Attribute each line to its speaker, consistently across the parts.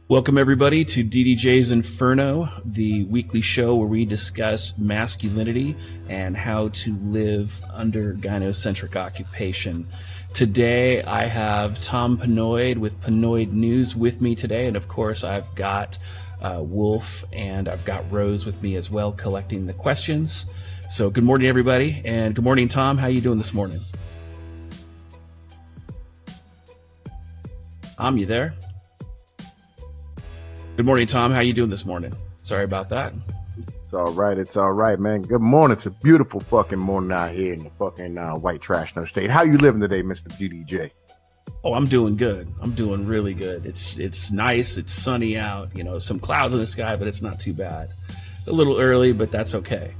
Speaker 1: Welcome everybody to DDJ's Inferno, the weekly show where we discuss masculinity and how to live under gynocentric occupation. Today I have Tom Pnoid with Pnoid News with me today, and of course I've got Wolf and I've got Rose with me as well collecting the questions. So good morning everybody, and good morning Tom, how you doing this morning? Tom, you there? Good morning, Tom. How you doing this morning? Sorry about that.
Speaker 2: It's all right. It's all right, man. Good morning. It's a beautiful fucking morning out here in the fucking white trash no state. How you living today, Mr. DDJ?
Speaker 1: Oh, I'm doing good. I'm doing really good. It's nice. It's sunny out. You know, some clouds in the sky, but it's not too bad. A little early, but that's okay.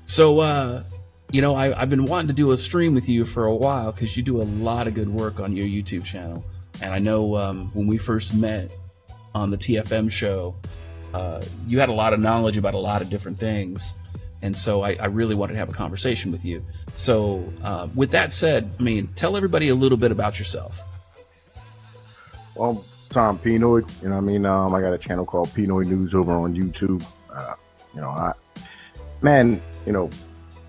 Speaker 1: So, you know, I've been wanting to do a stream with you for a while because you do a lot of good work on your YouTube channel. And I know when we first met on the TFM show, you had a lot of knowledge about a lot of different things, and so I really wanted to have a conversation with you. So with that said, I mean, tell everybody a little bit about yourself.
Speaker 2: Well, Tom Pnoid, you know what I mean? I got a channel called Pnoid News over on YouTube. You know,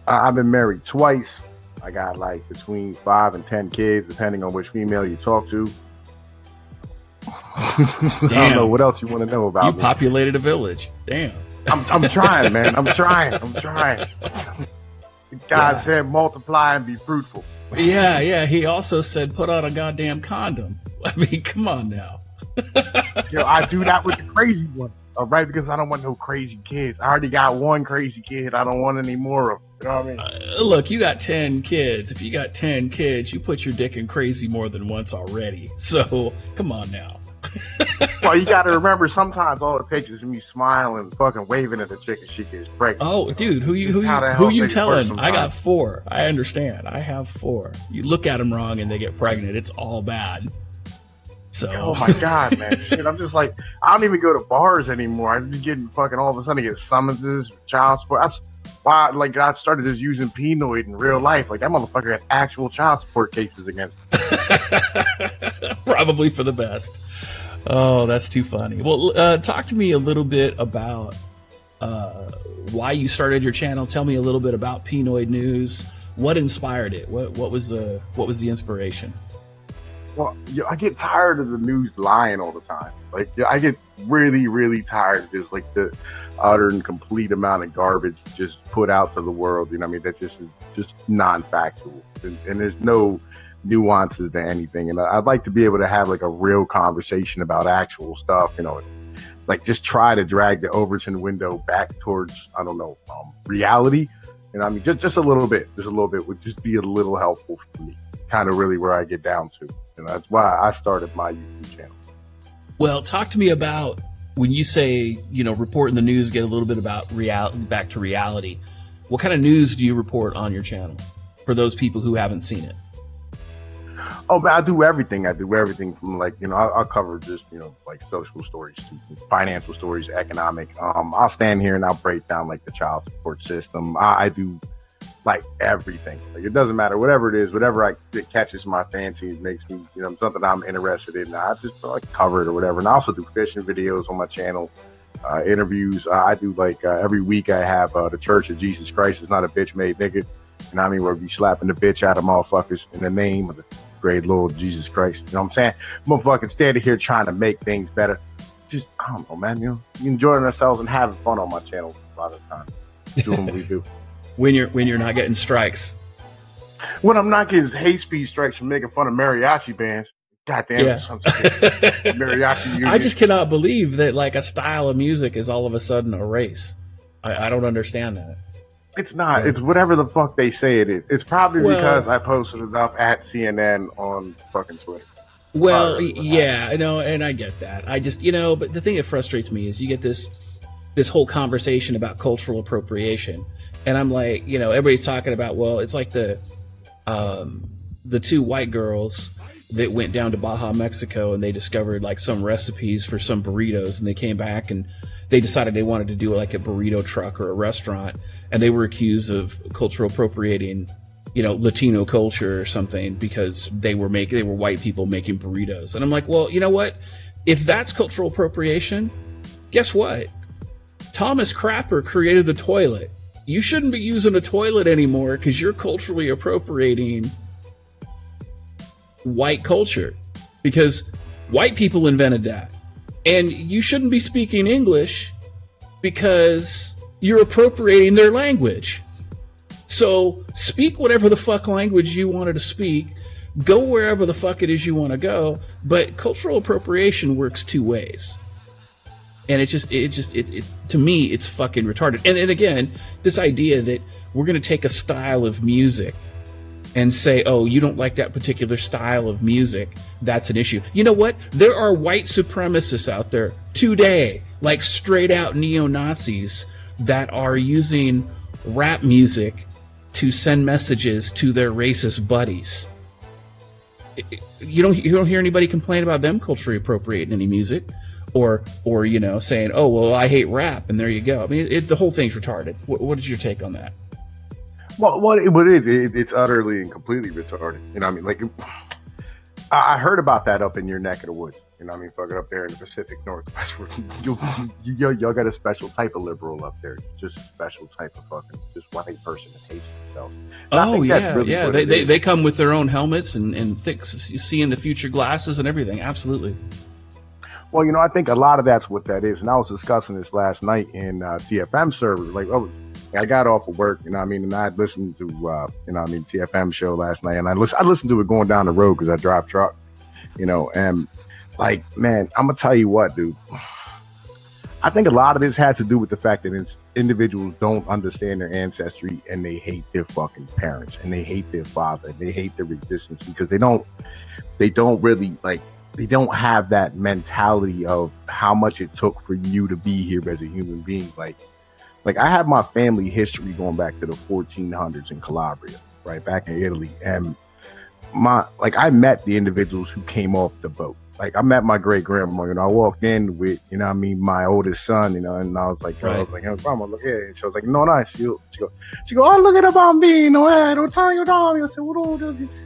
Speaker 2: I've been married twice. I got like between 5 and 10 kids, depending on which female you talk to. I don't know what else you want to know about.
Speaker 1: You
Speaker 2: me.
Speaker 1: Populated a village. Damn.
Speaker 2: I'm trying, man. I'm trying. God said multiply and be fruitful.
Speaker 1: Yeah. He also said put on a goddamn condom. I mean, come on now.
Speaker 2: Yo, I do that with the crazy one. All right, because I don't want no crazy kids. I already got one crazy kid. I don't want any more of them. You know what I mean?
Speaker 1: Look, you got 10 kids. If you got 10 kids, you put your dick in crazy more than once already. So come on now.
Speaker 2: Well, you got to remember, sometimes all it takes is me smiling and fucking waving at the chick and she gets pregnant.
Speaker 1: Oh, dude, who you telling? I got 4. I understand. I have 4. You look at them wrong and they get pregnant. It's all bad. So.
Speaker 2: Oh my God, man. Shit, I'm just like, I don't even go to bars anymore. I'm just getting fucking all of a sudden I get summonses, child support. That's why, like, I started just using Pnoid in real life. Like, that motherfucker had actual child support cases against me.
Speaker 1: Probably for the best. Oh, that's too funny. Well, talk to me a little bit about why you started your channel. Tell me a little bit about Pnoid News. What inspired it? What was the inspiration?
Speaker 2: Well, I get tired of the news lying all the time. Like, I get really, really tired of just like the utter and complete amount of garbage just put out to the world. You know what I mean? That just is just non-factual, and there's no nuances to anything. And I'd like to be able to have like a real conversation about actual stuff. You know, like just try to drag the Overton window back towards, I don't know, reality. You know what I mean? Just a little bit. Just a little bit would just be a little helpful for me. Kind of really where I get down to. And that's why I started my YouTube channel.
Speaker 1: Well, talk to me about when you say, you know, reporting the news, get a little bit about back to reality. What kind of news do you report on your channel for those people who haven't seen it?
Speaker 2: Oh, but I do everything. I do everything from, like, you know, I'll cover just, you know, like social stories, financial stories, economic. I'll stand here and I'll break down like the child support system. I do like everything. Like, it doesn't matter, whatever it is, whatever it catches my fancy, it makes me, you know, something I'm interested in. I just like cover it or whatever. And I also do fishing videos on my channel, interviews. I do like every week I have the Church of Jesus Christ is not a bitch made nigga. You know what I mean? Where we slapping the bitch out of motherfuckers in the name of the great Lord Jesus Christ. You know what I'm saying? Motherfucking standing here trying to make things better. Just, I don't know, man. You know, enjoying ourselves and having fun on my channel a lot of the time. Doing what we do.
Speaker 1: When you're not getting strikes.
Speaker 2: When I'm not getting hate speech strikes from making fun of mariachi bands. Goddamn,
Speaker 1: yeah.
Speaker 2: Mariachi music.
Speaker 1: I just cannot believe that like a style of music is all of a sudden a race. I don't understand that.
Speaker 2: It's not. It's whatever the fuck they say it is. It's probably because I posted it up at CNN on fucking Twitter.
Speaker 1: Well, yeah, I know, and I get that. I just, you know, but the thing that frustrates me is you get this whole conversation about cultural appropriation. And I'm like, you know, everybody's talking about, well, it's like the 2 white girls that went down to Baja, Mexico, and they discovered like some recipes for some burritos, and they came back and they decided they wanted to do like a burrito truck or a restaurant, and they were accused of cultural appropriating, you know, Latino culture or something because they were white people making burritos. And I'm like, well, you know what? if that's cultural appropriation, guess what? Thomas Crapper created the toilet. You shouldn't be using a toilet anymore because you're culturally appropriating white culture, because white people invented that. And you shouldn't be speaking English because you're appropriating their language. So speak whatever the fuck language you wanted to speak. Go wherever the fuck it is you want to go. But cultural appropriation works two ways. And it's to me, it's fucking retarded. And again, this idea that we're going to take a style of music and say, oh, you don't like that particular style of music, that's an issue. You know what? There are white supremacists out there today, like straight out neo-Nazis, that are using rap music to send messages to their racist buddies. You don't hear anybody complain about them culturally appropriating any music, or saying, oh, well, I hate rap, and there you go. I mean, the whole thing's retarded. What is your take on that?
Speaker 2: Well, it's utterly and completely retarded. You know what I mean? Like, I heard about that up in your neck of the woods. You know what I mean? Fucking up there in the Pacific Northwest. Y'all got a special type of liberal up there. Just a special type of fucking just white person that hates themselves.
Speaker 1: Oh, yeah. They come with their own helmets and thick seeing the future glasses and everything. Absolutely.
Speaker 2: Well, I think a lot of that's what that is. And I was discussing this last night in TFM server. Like, I got off of work, and I had listened to, TFM show last night, and I listened to it going down the road because I drive truck, and like, man, I'm gonna tell you what, dude. I think a lot of this has to do with the fact that individuals don't understand their ancestry, and they hate their fucking parents, and they hate their father, and they hate their existence because they don't really like. They don't have that mentality of how much it took for you to be here as a human being. Like I have my family history going back to the 1400s in Calabria, right back in Italy, and I met the individuals who came off the boat. Like I met my great grandma. I walked in with my oldest son. And I was like,
Speaker 1: right.
Speaker 2: Hey, grandma, look here. And she was like, no, nice. She go, oh, look at the bambino. Don't tell your dog. I said,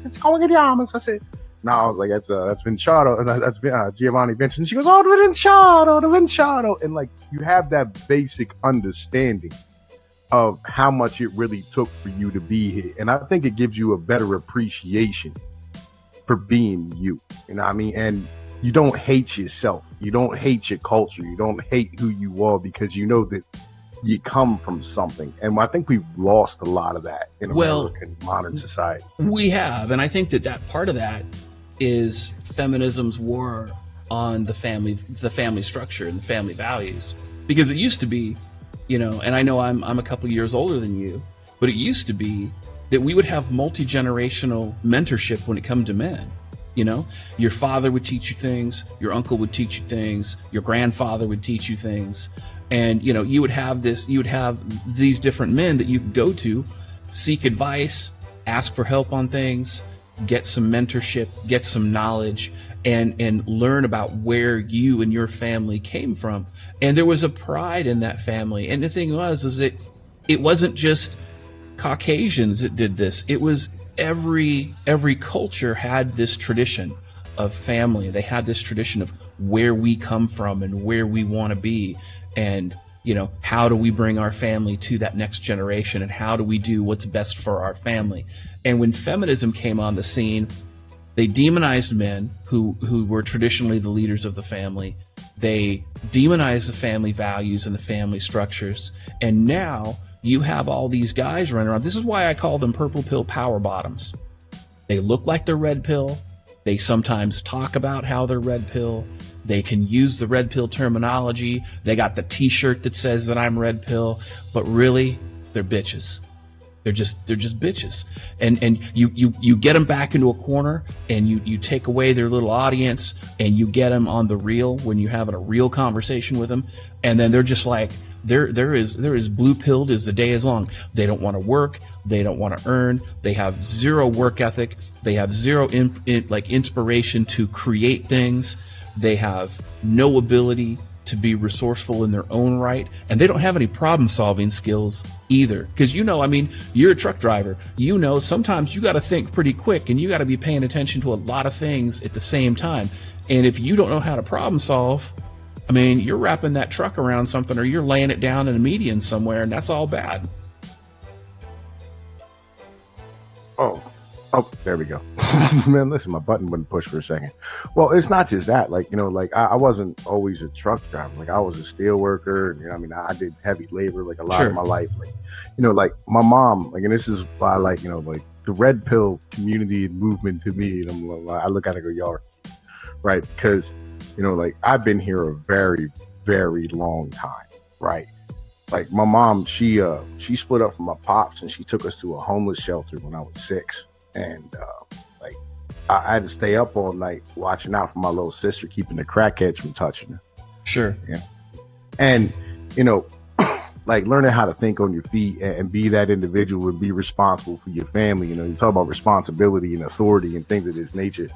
Speaker 2: it's going to get. I said. No, I was like, that's Vinciado, and that's Giovanni Vinci. And she goes, oh, the Vinciado. And like, you have that basic understanding of how much it really took for you to be here. And I think it gives you a better appreciation for being you. You know what I mean? And you don't hate yourself. You don't hate your culture. You don't hate who you are because you know that you come from something. And I think we've lost a lot of that in American modern society. We
Speaker 1: have. And I think that part of that is feminism's war on the family structure and the family values, because it used to be, and I know I'm a couple years older than you, but it used to be that we would have multi-generational mentorship when it come to men. Your father would teach you things, your uncle would teach you things, your grandfather would teach you things, and you would have these different men that you could go to, seek advice, ask for help on things, get some mentorship, get some knowledge, and learn about where you and your family came from. And there was a pride in that family. And the thing is that it wasn't just Caucasians that did this. It was every culture had this tradition of family. They had this tradition of where we come from and where we want to be. And how do we bring our family to that next generation, and how do we do what's best for our family? And when feminism came on the scene, they demonized men who were traditionally the leaders of the family. They demonized the family values and the family structures. And now you have all these guys running around. This is why I call them purple pill power bottoms. They look like they're red pill. They sometimes talk about how they're red pill. They can use the red pill terminology. They got the t-shirt that says that I'm red pill, but really they're bitches. They're just bitches. And you get them back into a corner, and you take away their little audience, and you get them on the real when you're having a real conversation with them. And then they're just like, they're as blue pilled as the day is long. They don't want to work. They don't want to earn. They have zero work ethic. They have zero inspiration to create things. They have no ability to be resourceful in their own right, and they don't have any problem solving skills either. Because, I mean, you're a truck driver, sometimes you got to think pretty quick, and you got to be paying attention to a lot of things at the same time. And if you don't know how to problem solve, I mean, you're wrapping that truck around something, or you're laying it down in a median somewhere, and that's all bad.
Speaker 2: Oh, there we go. Man, listen, my button wouldn't push for a second. Well, it's not just that. Like, I wasn't always a truck driver. Like, I was a steel worker. I mean, I did heavy labor, like, a lot of my life. Like, like, my mom, like, and this is why, like, like, the red pill community and movement to me, I look at it and go, y'all, right? Because, like, I've been here a very, very long time, right? Like, my mom, she split up from my pops, and she took us to a homeless shelter when I was 6. And like, I had to stay up all night watching out for my little sister, keeping the crackheads from touching her.
Speaker 1: Sure.
Speaker 2: Yeah. And, like, learning how to think on your feet and be that individual and be responsible for your family. You talk about responsibility and authority and things of this nature.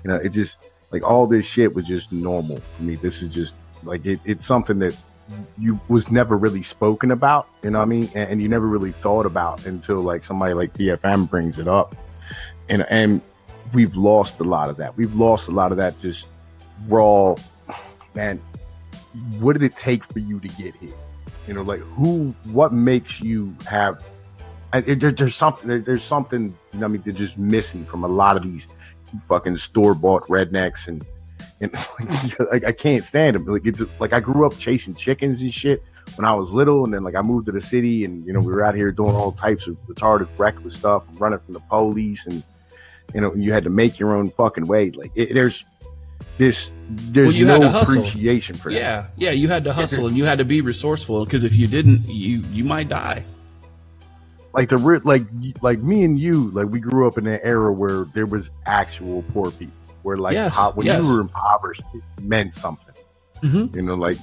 Speaker 2: It just, like, all this shit was just normal for me. This is just, like, it's something that was never really spoken about, you know what I mean? And you never really thought about until, like, somebody like TFM brings it up. And we've lost a lot of that. We've lost a lot of that just raw, man, what did it take for you to get here? Like, what makes you have, there's something, they're just missing from a lot of these fucking store-bought rednecks and like, I can't stand them. Like, it's like, I grew up chasing chickens and shit when I was little, and then, like, I moved to the city, and we were out here doing all types of retarded, reckless stuff, running from the police, and you had to make your own fucking way. Like, there's no appreciation for that.
Speaker 1: Yeah, you had to hustle, and you had to be resourceful, because if you didn't, you might die.
Speaker 2: Like, like me and you, like, we grew up in an era where there was actual poor people. Where, like, when you were impoverished, it meant something. Mm-hmm. Like,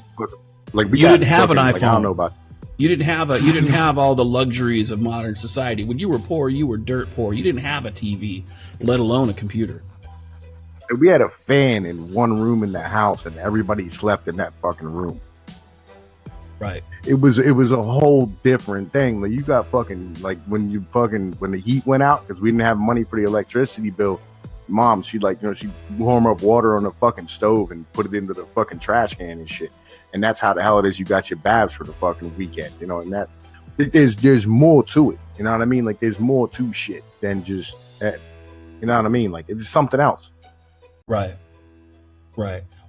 Speaker 1: you didn't have an iPhone.
Speaker 2: Like, I don't know about.
Speaker 1: You didn't have all the luxuries of modern society. When you were poor, you were dirt poor. You didn't have a TV, let alone a computer.
Speaker 2: We had a fan in one room in the house, and everybody slept in that fucking room.
Speaker 1: Right.
Speaker 2: It was a whole different thing. Like, you got fucking, like, when the heat went out, because we didn't have money for the electricity bill. Mom, she'd, like, she'd warm up water on the fucking stove and put it into the fucking trash can and shit. And that's how the hell it is you got your baths for the fucking weekend, and there's more to it, you know what I mean? Like, there's more to shit than just that, you know what I mean? Like, it's something else.
Speaker 1: Right.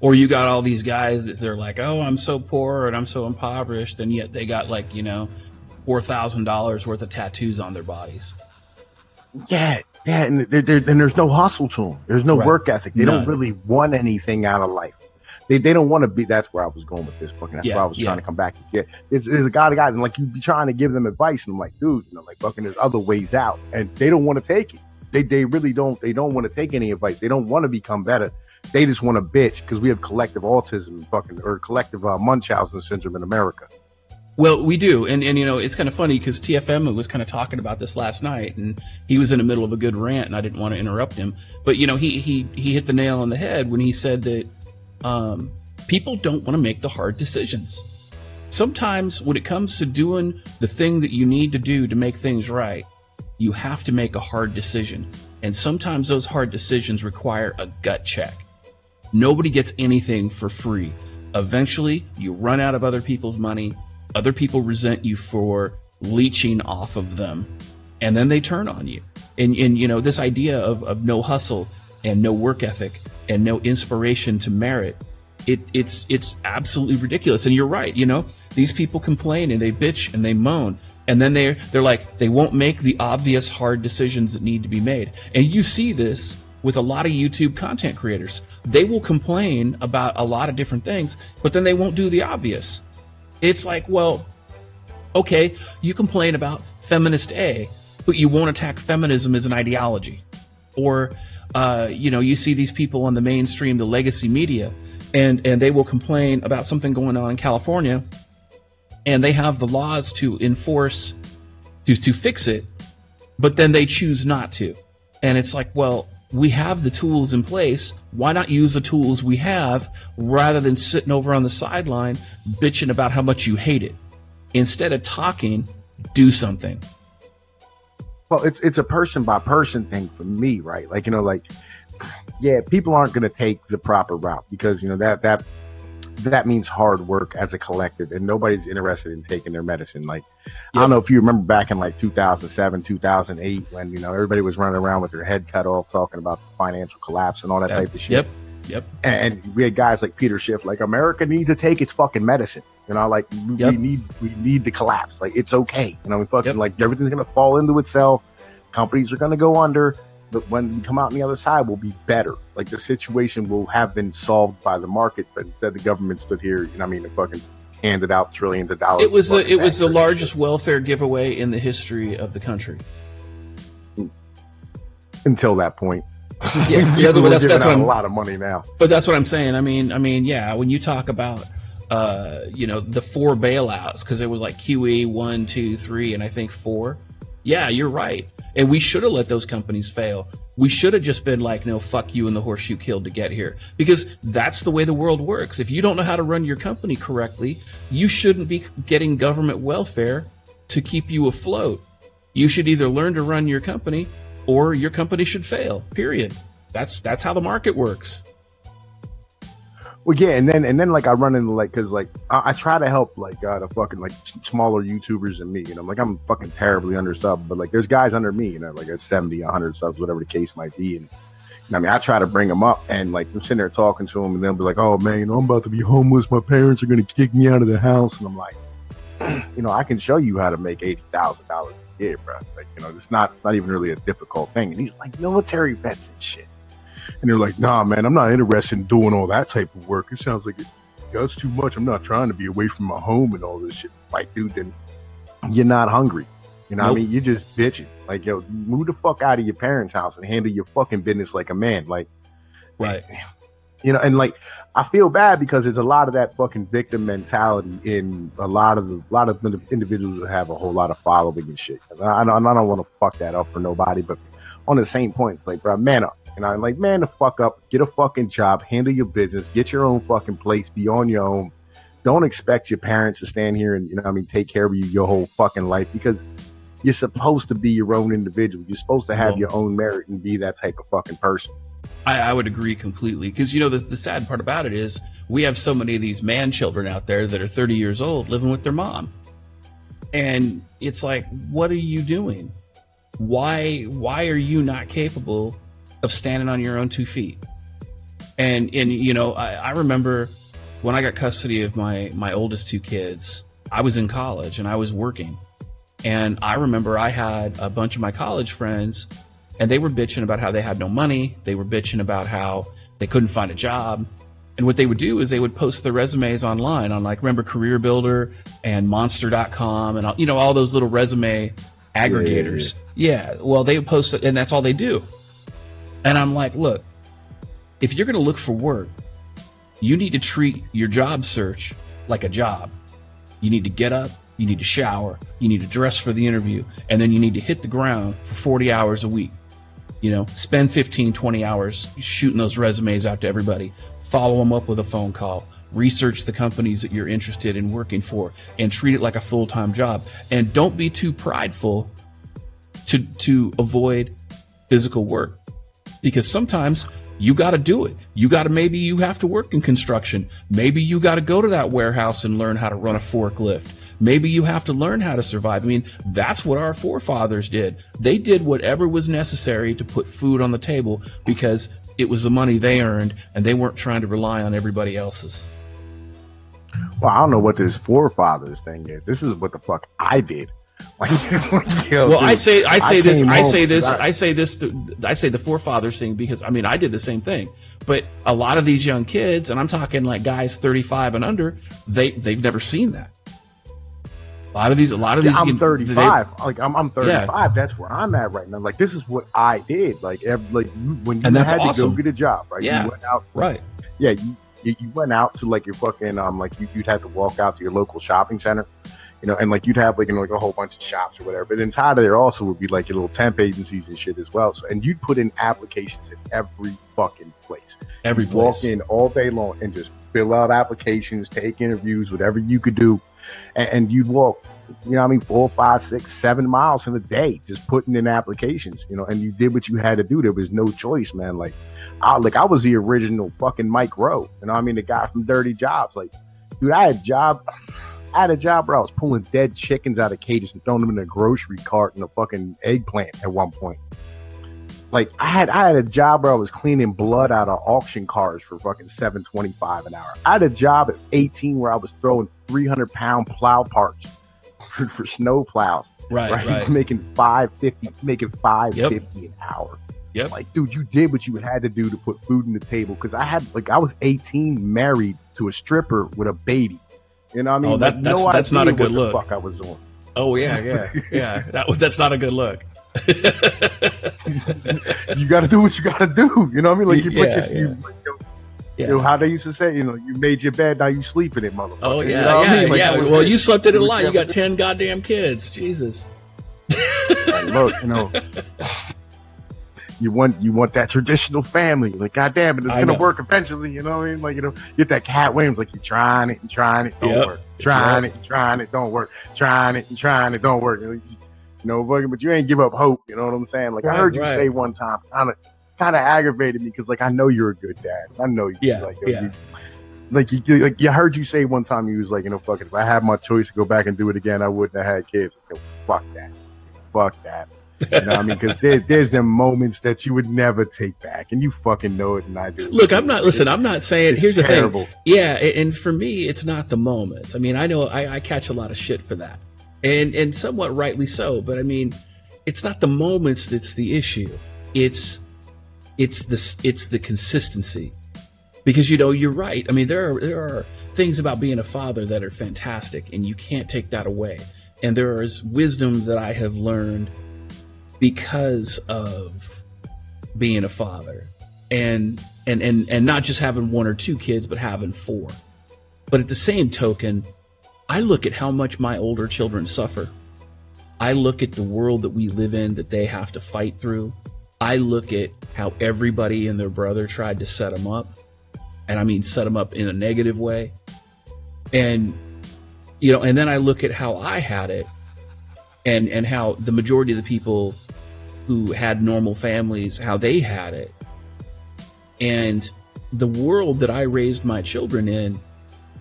Speaker 1: Or you got all these guys that they're like, oh, I'm so poor and I'm so impoverished, and yet they got, like, $4,000 worth of tattoos on their bodies.
Speaker 2: Yeah, and there's no hustle to them. There's no work ethic. They don't really want anything out of life. They don't want to be. That's where I was going with this book, and that's why I was trying to come back. Yeah, there's a lot of guys, and, like, you be trying to give them advice, and I'm like, dude, like, fucking, there's other ways out, and they don't want to take it. They really don't. They don't want to take any advice. They don't want to become better. They just want to bitch, because we have collective autism, or collective Munchausen syndrome in America.
Speaker 1: Well, we do, and it's kind of funny, because TFM was kind of talking about this last night, and he was in the middle of a good rant, and I didn't want to interrupt him, but he hit the nail on the head when he said that people don't want to make the hard decisions. Sometimes when it comes to doing the thing that you need to do to make things right, you have to make a hard decision, and sometimes those hard decisions require a gut check. Nobody gets anything for free. Eventually, you run out of other people's money. Other people resent you for leeching off of them, and then they turn on you. And this idea of no hustle and no work ethic and no inspiration to merit, it's absolutely ridiculous. And you're right. These people complain and they bitch and they moan, and then they're like, they won't make the obvious hard decisions that need to be made. And you see this with a lot of YouTube content creators. They will complain about a lot of different things, but then they won't do the obvious. It's like, well, okay, you complain about feminist A, but you won't attack feminism as an ideology. Or, you see these people on the mainstream, the legacy media, and they will complain about something going on in California, and they have the laws to enforce, to fix it, but then they choose not to. And it's like, well, we have the tools in place. Why not use the tools we have rather than sitting over on the sideline bitching about how much you hate it? Instead of talking, do something.
Speaker 2: Well, it's a person by person thing for me, right? Like, you know, like, yeah, people aren't going to take the proper route because, you know, that means hard work as a collective, and nobody's interested in taking their medicine. Like, yep. I don't know if you remember back in like 2007, 2008, when, you know, everybody was running around with their head cut off talking about the financial collapse and all that type of shit.
Speaker 1: Yep.
Speaker 2: And we had guys like Peter Schiff, like, America needs to take its fucking medicine. You know, like, we need to collapse. Like, it's okay. You know, we fucking like everything's gonna fall into itself. Companies are gonna go under, but when we come out on the other side, we'll be better. Like, the situation will have been solved by the market, but instead the government stood here. You know, I mean, it fucking handed out trillions of dollars.
Speaker 1: It was the largest welfare giveaway in the history of the country. Until
Speaker 2: that point.
Speaker 1: Yeah, that's
Speaker 2: a lot of money now.
Speaker 1: But that's what I'm saying. I mean, yeah. When you talk about, you know, the 4 bailouts, because it was like QE 1, 2, 3, and I think 4. Yeah, you're right. And we should have let those companies fail. We should have just been like, no, fuck you and the horse you killed to get here. Because that's the way the world works. If you don't know how to run your company correctly, you shouldn't be getting government welfare to keep you afloat. You should either learn to run your company or your company should fail, period. That's how the market works.
Speaker 2: Well, yeah, and then like I run into like, cause like I try to help like the fucking like smaller YouTubers than me, you know, like I'm fucking terribly under sub, but like there's guys under me, you know, like at 70, 100 subs, whatever the case might be, and I mean I try to bring them up, and like I'm sitting there talking to them, and they'll be like, oh man, you know, I'm about to be homeless, my parents are gonna kick me out of the house, and I'm like, you know, I can show you how to make $80,000 a year, bro. Like, you know, it's not even really a difficult thing, and he's like military vets and shit. And they're like, nah, man, I'm not interested in doing all that type of work. It sounds like that's too much. I'm not trying to be away from my home and all this shit. Like, dude, then you're not hungry. You know what I mean? You're just bitching. Like, yo, move the fuck out of your parents' house and handle your fucking business like a man. Like,
Speaker 1: right.
Speaker 2: You know, and like, I feel bad because there's a lot of that fucking victim mentality in a lot of the individuals that have a whole lot of following and shit. I don't want to fuck that up for nobody, but on the same point, it's like, bro, man up. And I'm like, man, the fuck up, get a fucking job, handle your business, get your own fucking place, be on your own. Don't expect your parents to stand here and, you know what I mean, take care of you your whole fucking life, because you're supposed to be your own individual. You're supposed to have your own merit and be that type of fucking person.
Speaker 1: I would agree completely, because, you know, the sad part about it is we have so many of these man children out there that are 30 years old living with their mom. And it's like, what are you doing? Why are you not capable of standing on your own 2 feet? And you know, I remember when I got custody of my oldest 2 kids, I was in college and I was working. And I remember I had a bunch of my college friends, and they were bitching about how they had no money. They were bitching about how they couldn't find a job. And what they would do is they would post their resumes online on, like, remember Career Builder and Monster.com and, you know, all those little resume aggregators. Yeah. Well, they would post it, and that's all they do. And I'm like, look, if you're going to look for work, you need to treat your job search like a job. You need to get up, you need to shower, you need to dress for the interview, and then you need to hit the ground for 40 hours a week. You know, spend 15, 20 hours shooting those resumes out to everybody, follow them up with a phone call, research the companies that you're interested in working for, and treat it like a full-time job. And don't be too prideful to avoid physical work. Because sometimes you got to do it. Maybe you have to work in construction. Maybe you got to go to that warehouse and learn how to run a forklift. Maybe you have to learn how to survive. I mean, that's what our forefathers did. They did whatever was necessary to put food on the table because it was the money they earned, and they weren't trying to rely on everybody else's.
Speaker 2: Well, I don't know what this forefathers thing is. This is what the fuck I did. Like, yo,
Speaker 1: well, dude, I say the forefathers thing because, I mean, I did the same thing. But a lot of these young kids, and I'm talking like guys 35 and under, they've never seen that. A lot of these.
Speaker 2: I'm 35. I'm 35. Yeah. That's where I'm at right now. Like, this is what I did. Like, when you had to go get a job, right?
Speaker 1: Yeah.
Speaker 2: You went out,
Speaker 1: right.
Speaker 2: Yeah. You went out to like your fucking like you'd have to walk out to your local shopping center. and like you'd have like, like a whole bunch of shops or whatever. But inside of there also would be like your little temp agencies and shit as well. So, and you'd put in applications in every fucking place.
Speaker 1: Every
Speaker 2: You'd
Speaker 1: place.
Speaker 2: walk in all day long and just fill out applications, take interviews, whatever you could do. And you'd walk, 4, 5, 6, 7 miles in a day, just putting in applications, and you did what you had to do. There was no choice, man. Like I was the original fucking Mike Rowe, the guy from Dirty Jobs. Like, dude, I had a job where I was pulling dead chickens out of cages and throwing them in a grocery cart in a fucking eggplant at one point. Like I had a job where I was cleaning blood out of auction cars for fucking $7.25 an hour. I had a job at 18 where I was throwing 300-pound plow parts for snow plows.
Speaker 1: Right.
Speaker 2: Making $5.50 an hour.
Speaker 1: Yep.
Speaker 2: Like, dude, you did what you had to do to put food on the table. Because I was 18, married to a stripper with a baby. You know what I mean?
Speaker 1: Oh, that's not a good look.
Speaker 2: What the fuck I was doing.
Speaker 1: Oh yeah. That's not a good look.
Speaker 2: You got to do what you got to do. You know what I mean? Like how they used to say, you made your bed, now you sleep in it, motherfucker.
Speaker 1: Oh yeah,
Speaker 2: you know what I mean?
Speaker 1: Well, you slept in it a lot. You got 10 goddamn kids. Jesus.
Speaker 2: Look, you want that traditional family. Like, goddamn it, it's gonna work eventually. You know what I mean? Like, get that Cat Williams. Like, you're trying it, don't work. Trying it, don't work. Trying it, don't work. But you ain't give up hope. You know what I'm saying? Like, I heard you say one time, kind of aggravated me because, like, I know you're a good dad. I know you. I heard you say one time, you was like, fuck it. If I had my choice to go back and do it again, I wouldn't have had kids. Like, fuck that. You know what I mean? Because there's them moments that you would never take back, and you fucking know it, and I do.
Speaker 1: Look, I'm not saying, here's the
Speaker 2: terrible
Speaker 1: thing. Yeah, and for me, it's not the moments. I mean, I know I catch a lot of shit for that, and somewhat rightly so, but I mean, it's not the moments that's the issue. It's the consistency. Because, you're right. I mean, there are things about being a father that are fantastic, and you can't take that away. And there is wisdom that I have learned because of being a father, and not just having 1 or 2 kids, but having 4. But at the same token, I look at how much my older children suffer. I look at the world that we live in that they have to fight through. I look at how everybody and their brother tried to set them up. And I mean, set them up in a negative way. And, and then I look at how I had it, and how the majority of the people who had normal families, how they had it. And the world that I raised my children in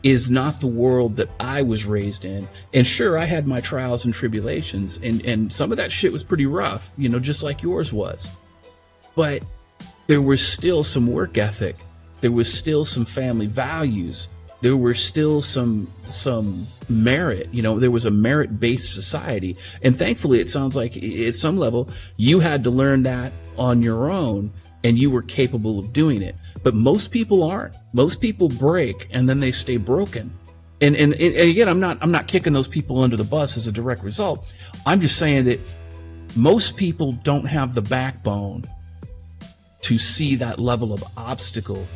Speaker 1: is not the world that I was raised in. And sure, I had my trials and tribulations, and some of that shit was pretty rough, just like yours was. But there was still some work ethic. There was still some family values. There were still some merit. There was a merit-based society. And thankfully, it sounds like at some level, you had to learn that on your own, and you were capable of doing it. But most people aren't. Most people break, and then they stay broken. And again, I'm not kicking those people under the bus as a direct result. I'm just saying that most people don't have the backbone to see that level of obstacle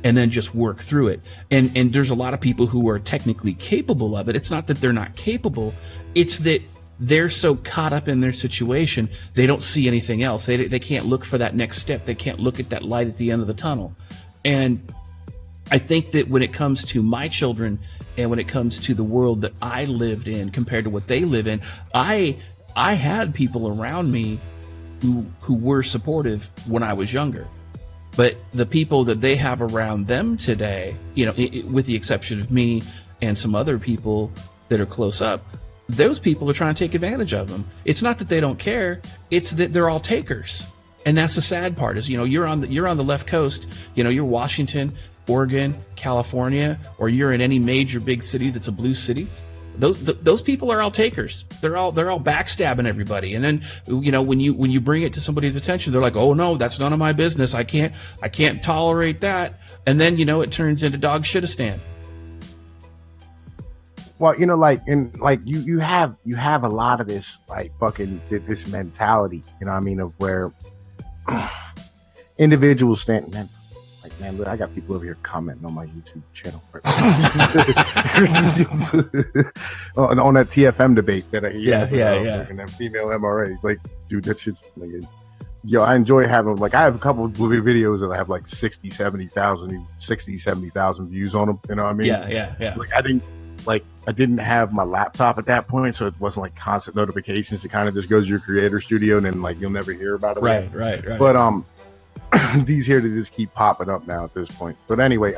Speaker 1: and then just work through it. And there's a lot of people who are technically capable of it. It's not that they're not capable. It's that they're so caught up in their situation, they don't see anything else. They can't look for that next step. They can't look at that light at the end of the tunnel. And I think that when it comes to my children, and when it comes to the world that I lived in compared to what they live in, I had people around me who were supportive when I was younger. But the people that they have around them today, with the exception of me and some other people that are close up, those people are trying to take advantage of them. It's not that they don't care; it's that they're all takers, and that's the sad part. Is you're on the left coast. You're Washington, Oregon, California, or you're in any major big city that's a blue city. Those people are all takers. They're all backstabbing everybody. And then, when you bring it to somebody's attention, they're like, "Oh no, that's none of my business. I can't tolerate that." And then, it turns into dog shitistan.
Speaker 2: Well, you have a lot of this, like, fucking this mentality, of where individuals stand, man, like, Man, look, I got people over here commenting on my YouTube channel on that TFM debate that and that female MRA. Like, dude, that shit's like, yo, I enjoy having, like, I have a couple of videos that I have like 60, 70,000 views on them. You know what I mean?
Speaker 1: Yeah.
Speaker 2: Like, I didn't have my laptop at that point, so it wasn't like constant notifications. It kind of just goes to your creator studio, and then like you'll never hear about it.
Speaker 1: Right.
Speaker 2: But these here to just keep popping up now at this point. But anyway,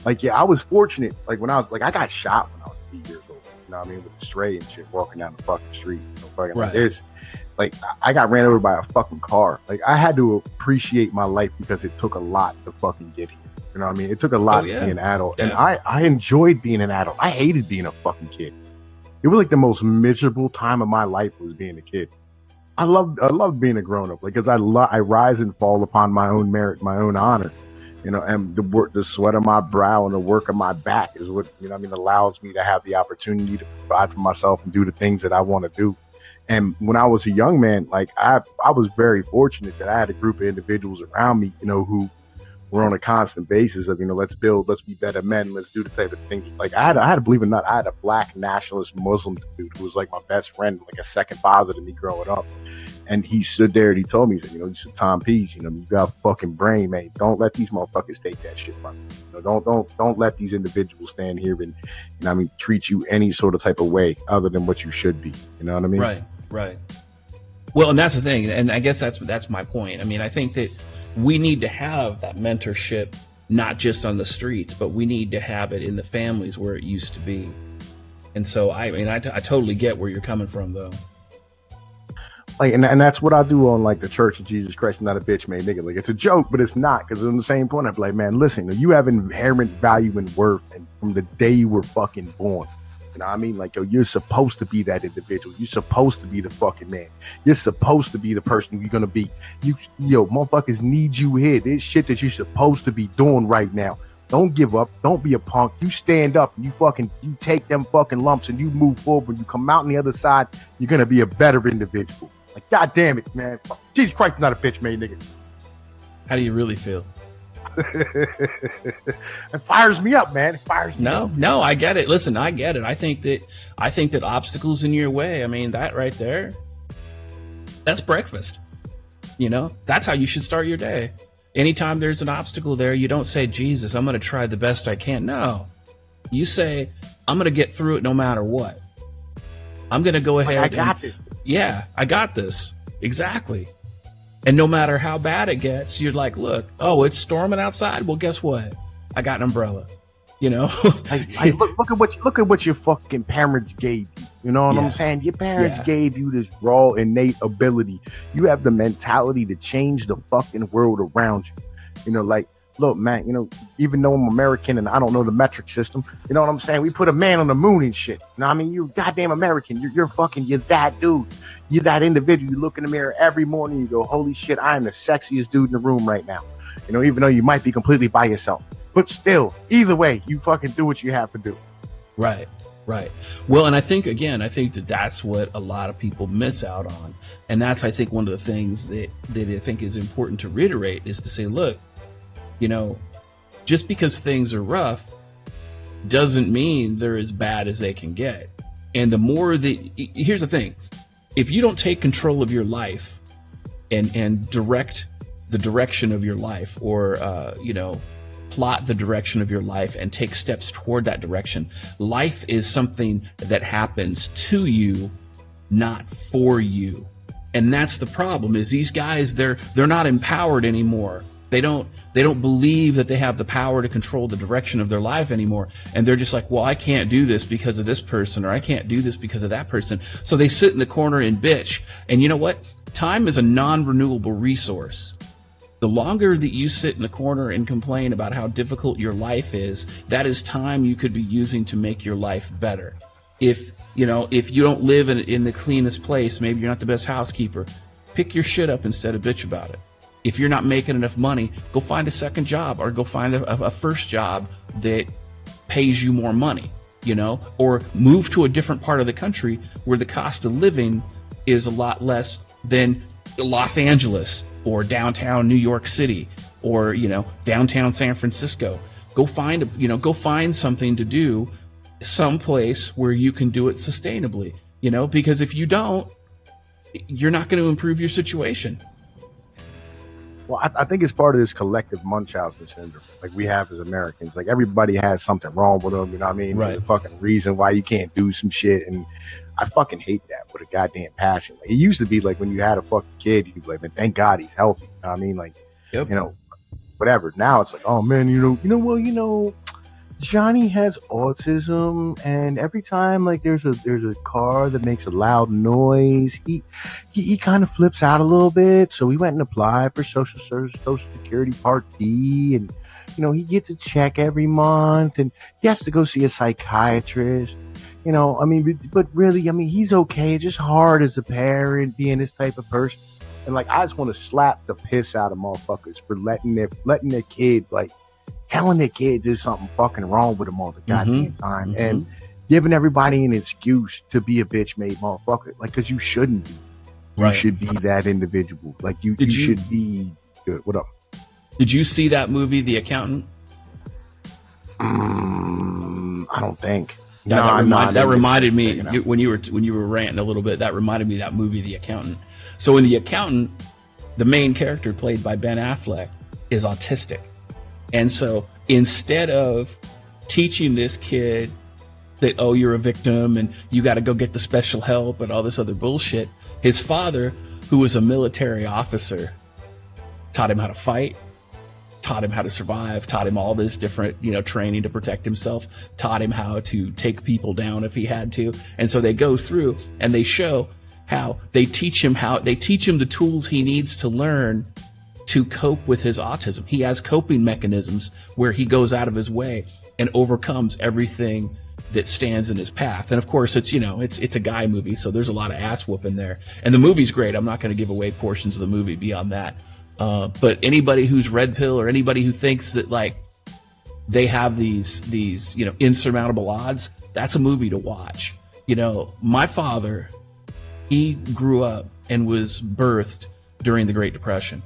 Speaker 2: like, yeah, I was fortunate. Like, when I was like, I got shot when I was 8 years old. You know what I mean? With a stray and shit, walking down the fucking street. You know, fucking
Speaker 1: right.
Speaker 2: Like, I got ran over by a fucking car. Like, I had to appreciate my life because it took a lot to fucking get here. You know what I mean? It took a lot to be an adult. Yeah. And I enjoyed being an adult. I hated being a fucking kid. It was like the most miserable time of my life was being a kid. I loved being a grown up, like, because I rise and fall upon my own merit, my own honor, you know, and the sweat of my brow and the work of my back is what, you know what I mean, allows me to have the opportunity to provide for myself and do the things that I want to do. And when I was a young man, like, I was very fortunate that I had a group of individuals around me, you know, who were on a constant basis of, you know, let's build, let's be better men, let's do the type of things. Like, I had to believe it or not, I had a black nationalist Muslim dude who was like my best friend, like a second father to me growing up. And he stood there and he told me, he said, you know, you said, Tom Pease, you know, you got a fucking brain, man. Don't let these motherfuckers take that shit from you. You know, don't let these individuals stand here and, you know, I mean, treat you any sort of type of way other than what you should be. You know what I mean?
Speaker 1: Right. Well, and that's the thing, and I guess that's my point. I mean, I think that we need to have that mentorship, not just on the streets, but we need to have it in the families where it used to be. And so, I mean, I totally get where you're coming from, though.
Speaker 2: Like, and that's what I do on, like, the Church of Jesus Christ, not a bitch made nigga. Like, it's a joke, but it's not, because on the same point, I'm like, man, listen, you have inherent value and worth, and from the day you were fucking born. You know what I mean? Like, yo, you're supposed to be that individual. You're supposed to be the fucking man. You're supposed to be the person you're gonna be. Yo, motherfuckers need you here. There's shit that you're supposed to be doing right now. Don't give up. Don't be a punk. You stand up and you take them fucking lumps and you move forward. When you come out on the other side, you're gonna be a better individual. Like, God damn it, man. Jesus Christ, not a bitch made nigga.
Speaker 1: How do you really feel?
Speaker 2: It fires me up, man. It fires me up.
Speaker 1: No, I get it. Listen, I get it. I think that obstacles in your way, I mean, that right there, that's breakfast. You know, that's how you should start your day. Anytime there's an obstacle there, you don't say, Jesus, I'm going to try the best I can. No, you say, I'm going to get through it no matter what. I'm going to go ahead.
Speaker 2: Like, I got this.
Speaker 1: Yeah, I got this. Exactly. And no matter how bad it gets, you're like, look, oh, it's storming outside. Well, guess what? I got an umbrella. You know,
Speaker 2: look at what your fucking parents gave you. You know what I'm saying? Your parents gave you this raw, innate ability. You have the mentality to change the fucking world around you. You know, like, look, man, you know, even though I'm American and I don't know the metric system, you know what I'm saying? We put a man on the moon and shit. You know what I mean? You're goddamn American. You're that dude. You're that individual. You look in the mirror every morning, you go, holy shit, I am the sexiest dude in the room right now. You know, even though you might be completely by yourself. But still, either way, you fucking do what you have to do.
Speaker 1: Right. Well, and I think that that's what a lot of people miss out on. And that's, I think, one of the things that I think is important to reiterate is to say, look, you know, just because things are rough doesn't mean they're as bad as they can get. And the more here's the thing, if you don't take control of your life and direct the direction of your life, or, you know, plot the direction of your life and take steps toward that direction, life is something that happens to you, not for you. And that's the problem, is these guys, they're not empowered anymore. They don't believe that they have the power to control the direction of their life anymore. And they're just like, well, I can't do this because of this person, or I can't do this because of that person. So they sit in the corner and bitch. And you know what? Time is a non-renewable resource. The longer that you sit in the corner and complain about how difficult your life is, that is time you could be using to make your life better. If you don't live in the cleanest place, maybe you're not the best housekeeper, pick your shit up instead of bitch about it. If you're not making enough money, go find a second job, or go find a first job that pays you more money, you know, or move to a different part of the country where the cost of living is a lot less than Los Angeles or downtown New York City. or, you know, downtown San Francisco. Go find, go find something to do someplace where you can do it sustainably, you know, because if you don't, you're not going to improve your situation.
Speaker 2: Well, I think it's part of this collective Munchausen syndrome, like we have as Americans. Like everybody has something wrong with them, you know what I mean?
Speaker 1: Right.
Speaker 2: There's a fucking reason why you can't do some shit, and I fucking hate that with a goddamn passion. Like, it used to be like when you had a fucking kid, you'd be like, man, thank God he's healthy. You know what I mean? Like,
Speaker 1: Yep.
Speaker 2: you know, whatever. Now it's like, oh man, Johnny has autism, and every time like there's a car that makes a loud noise, he kind of flips out a little bit. So we went and applied for Social Security Part D, and you know he gets a check every month, and he has to go see a psychiatrist. You know, I mean, but really, I mean, he's okay. It's just hard as a parent being this type of person, and like I just want to slap the piss out of motherfuckers for letting their kids like. Telling their kids there's something fucking wrong with them all the goddamn time, and giving everybody an excuse to be a bitch made motherfucker. Like, cause you shouldn't be. You should be that individual. Like you should be good. What up?
Speaker 1: Did you see that movie, The Accountant?
Speaker 2: I don't think.
Speaker 1: That reminded me when you were ranting a little bit. That reminded me of that movie, The Accountant. So in The Accountant, the main character played by Ben Affleck is autistic. And so instead of teaching this kid that, oh, you're a victim and you got to go get the special help and all this other bullshit, his father, who was a military officer, taught him how to fight, taught him how to survive, taught him all this different, training to protect himself, taught him how to take people down if he had to. And so they go through and they show how they teach him the tools he needs to learn to cope with his autism. He has coping mechanisms where he goes out of his way and overcomes everything that stands in his path. And of course, it's a guy movie, so there's a lot of ass whooping there. And the movie's great. I'm not going to give away portions of the movie beyond that. But anybody who's red pill or anybody who thinks that like they have these insurmountable odds, that's a movie to watch. My father, he grew up and was birthed during the Great Depression.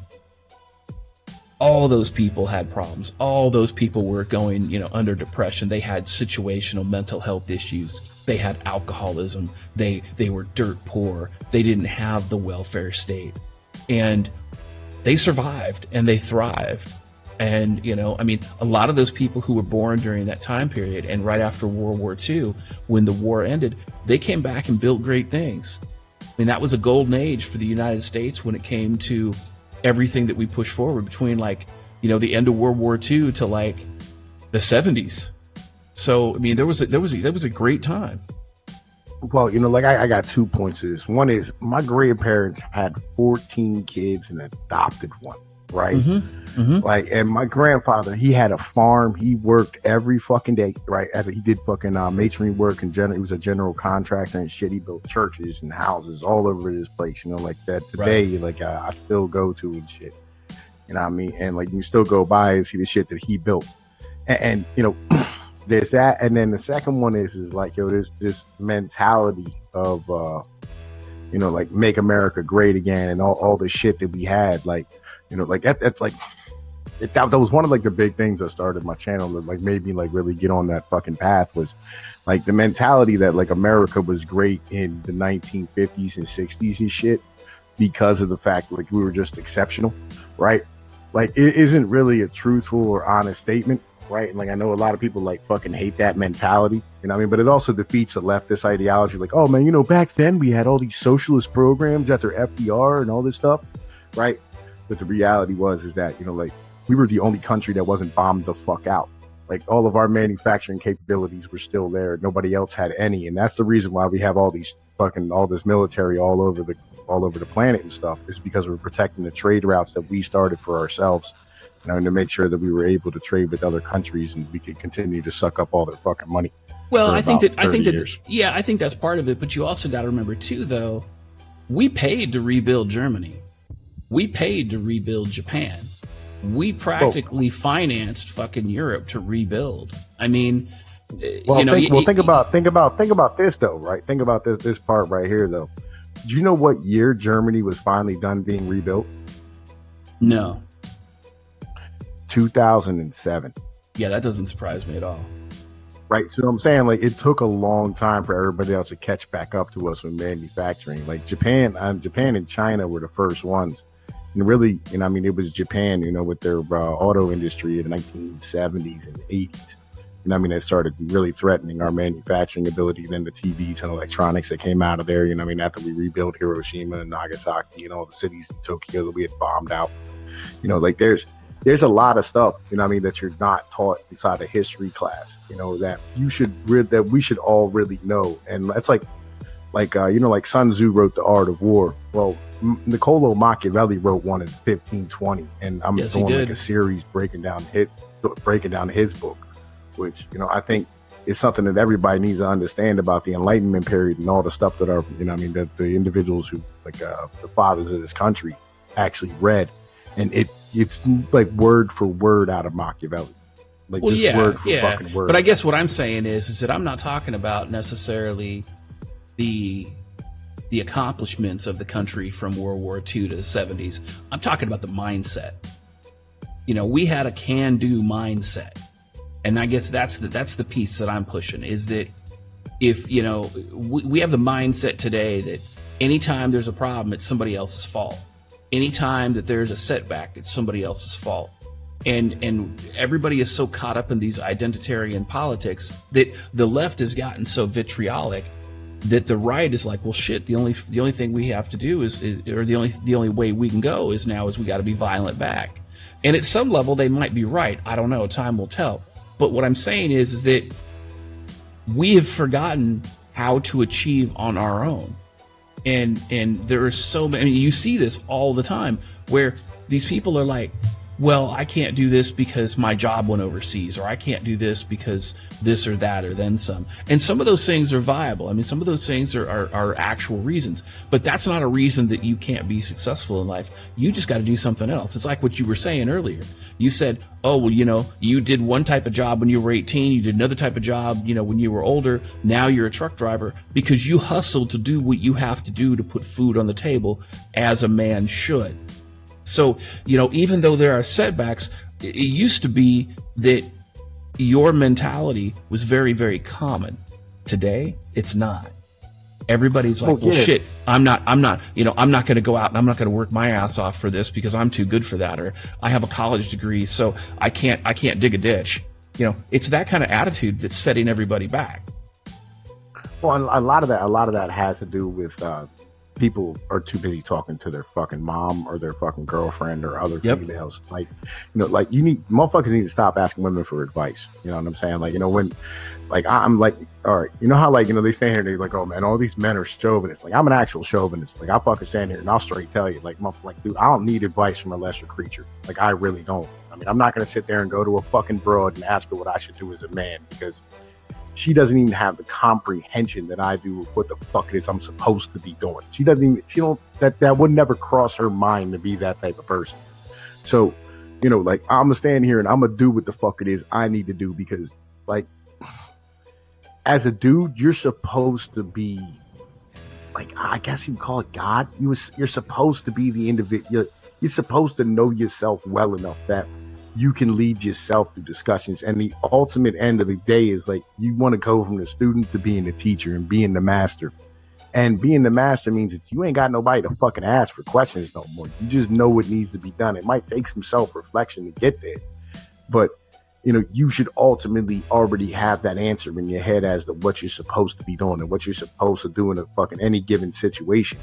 Speaker 1: All those people had problems. All those people were going, under depression. They had situational mental health issues. They had alcoholism. They were dirt poor. They didn't have the welfare state. And they survived and they thrived. And, a lot of those people who were born during that time period and right after World War II, when the war ended, they came back and built great things. That was a golden age for the United States when it came to everything that we push forward between the end of World War II to the 70s. So there was a great time.
Speaker 2: Well, I got 2 points to this. One is my grandparents had 14 kids and adopted one, right? And my grandfather, he had a farm. He worked every fucking day, right? He did fucking masonry work and he was a general contractor and shit. He built churches and houses all over this place, like that today, I still go to and shit. You know what I mean? And you still go by and see the shit that he built. And there's that. And then the second one is there's this mentality of, make America great again and all the shit that we had. That was one of the big things that started my channel that made me really get on that fucking path was the mentality that America was great in the 1950s and 60s and shit because of the fact we were just exceptional, right? It isn't really a truthful or honest statement, right? And I know a lot of people fucking hate that mentality, but it also defeats a leftist ideology oh man, back then we had all these socialist programs after FDR and all this stuff, right? But the reality is that we were the only country that wasn't bombed the fuck out. All of our manufacturing capabilities were still there. Nobody else had any. And that's the reason why we have all this military all over the planet and stuff, is because we're protecting the trade routes that we started for ourselves. And to make sure that we were able to trade with other countries and we could continue to suck up all their fucking money.
Speaker 1: Well, I think that's part of it. But you also got to remember too, though, we paid to rebuild Germany. We paid to rebuild Japan. We practically financed fucking Europe to rebuild. Think about this though, right? Think about this part right here though. Do you know what year Germany was finally done being rebuilt? No.
Speaker 2: 2007.
Speaker 1: Yeah, that doesn't surprise me at all.
Speaker 2: Right. So I'm saying, like, it took a long time for everybody else to catch back up to us with manufacturing. Like Japan and China were the first ones. And really, I mean, it was Japan, with their auto industry in the 1970s and 80s. I mean, it started really threatening our manufacturing ability. Then the TVs and electronics that came out of there, after we rebuilt Hiroshima and Nagasaki and all the cities in Tokyo that we had bombed out, like there's a lot of stuff, that you're not taught inside a history class, that we should all really know. And that's like Sun Tzu wrote The Art of War. Well, Niccolo Machiavelli wrote one in 1520, and I'm doing like a series breaking down his book, which, I think is something that everybody needs to understand about the Enlightenment period and all the stuff that that the individuals who, like, the fathers of this country actually read. And it's like word for word out of Machiavelli. Like, word for fucking word.
Speaker 1: But I guess what I'm saying is that I'm not talking about necessarily the accomplishments of the country from World War II to the 70s. I'm talking about the mindset. We had a can-do mindset. And I guess that's the piece that I'm pushing, is that if, we have the mindset today that anytime there's a problem, it's somebody else's fault. Anytime that there's a setback, it's somebody else's fault. And everybody is so caught up in these identitarian politics that the left has gotten so vitriolic that the right is like, well, shit, the only thing we have to do is the only way we can go is we got to be violent back. And at some level they might be right. I don't know. Time will tell. But what I'm saying is that we have forgotten how to achieve on our own. And there are so many, you see this all the time, where these people are like, well, I can't do this because my job went overseas, or I can't do this because this or that or then some. And some of those things are viable. I mean, some of those things are actual reasons, but that's not a reason that you can't be successful in life. You just got to do something else. It's like what you were saying earlier. You said, oh, well, you did one type of job when you were 18. You did another type of job, when you were older. Now you're a truck driver because you hustled to do what you have to do to put food on the table, as a man should. So, even though there are setbacks, it used to be that your mentality was very, very common. Today, it's not. Everybody's like, well, shit, I'm not going to go out and I'm not going to work my ass off for this because I'm too good for that. Or I have a college degree, so I can't dig a ditch. It's that kind of attitude that's setting everybody back.
Speaker 2: Well, a lot of that has to do with, people are too busy talking to their fucking mom or their fucking girlfriend or other females. Like, motherfuckers need to stop asking women for advice. You know what I'm saying? Like, when, like, I'm like, all right, how, like, they stand here and they're like, oh man, all these men are chauvinists. Like, I'm an actual chauvinist. Like, I'll fucking stand here and I'll straight tell you, like, dude, I don't need advice from a lesser creature. Like, I really don't. I mean, I'm not going to sit there and go to a fucking broad and ask her what I should do as a man, because she doesn't even have the comprehension that I do of what the fuck it is I'm supposed to be doing. That would never cross her mind to be that type of person. So, like, I'm gonna stand here and I'm gonna do what the fuck it is I need to do, because, like, as a dude, you're supposed to be, like, I guess you'd call it God. You're supposed to be the individual. You're supposed to know yourself well enough that you can lead yourself through discussions. And the ultimate end of the day is, like, you want to go from the student to being the teacher and being the master. And being the master means that you ain't got nobody to fucking ask for questions no more. You just know what needs to be done. It might take some self-reflection to get there, but you should ultimately already have that answer in your head as to what you're supposed to be doing and what you're supposed to do in a fucking any given situation.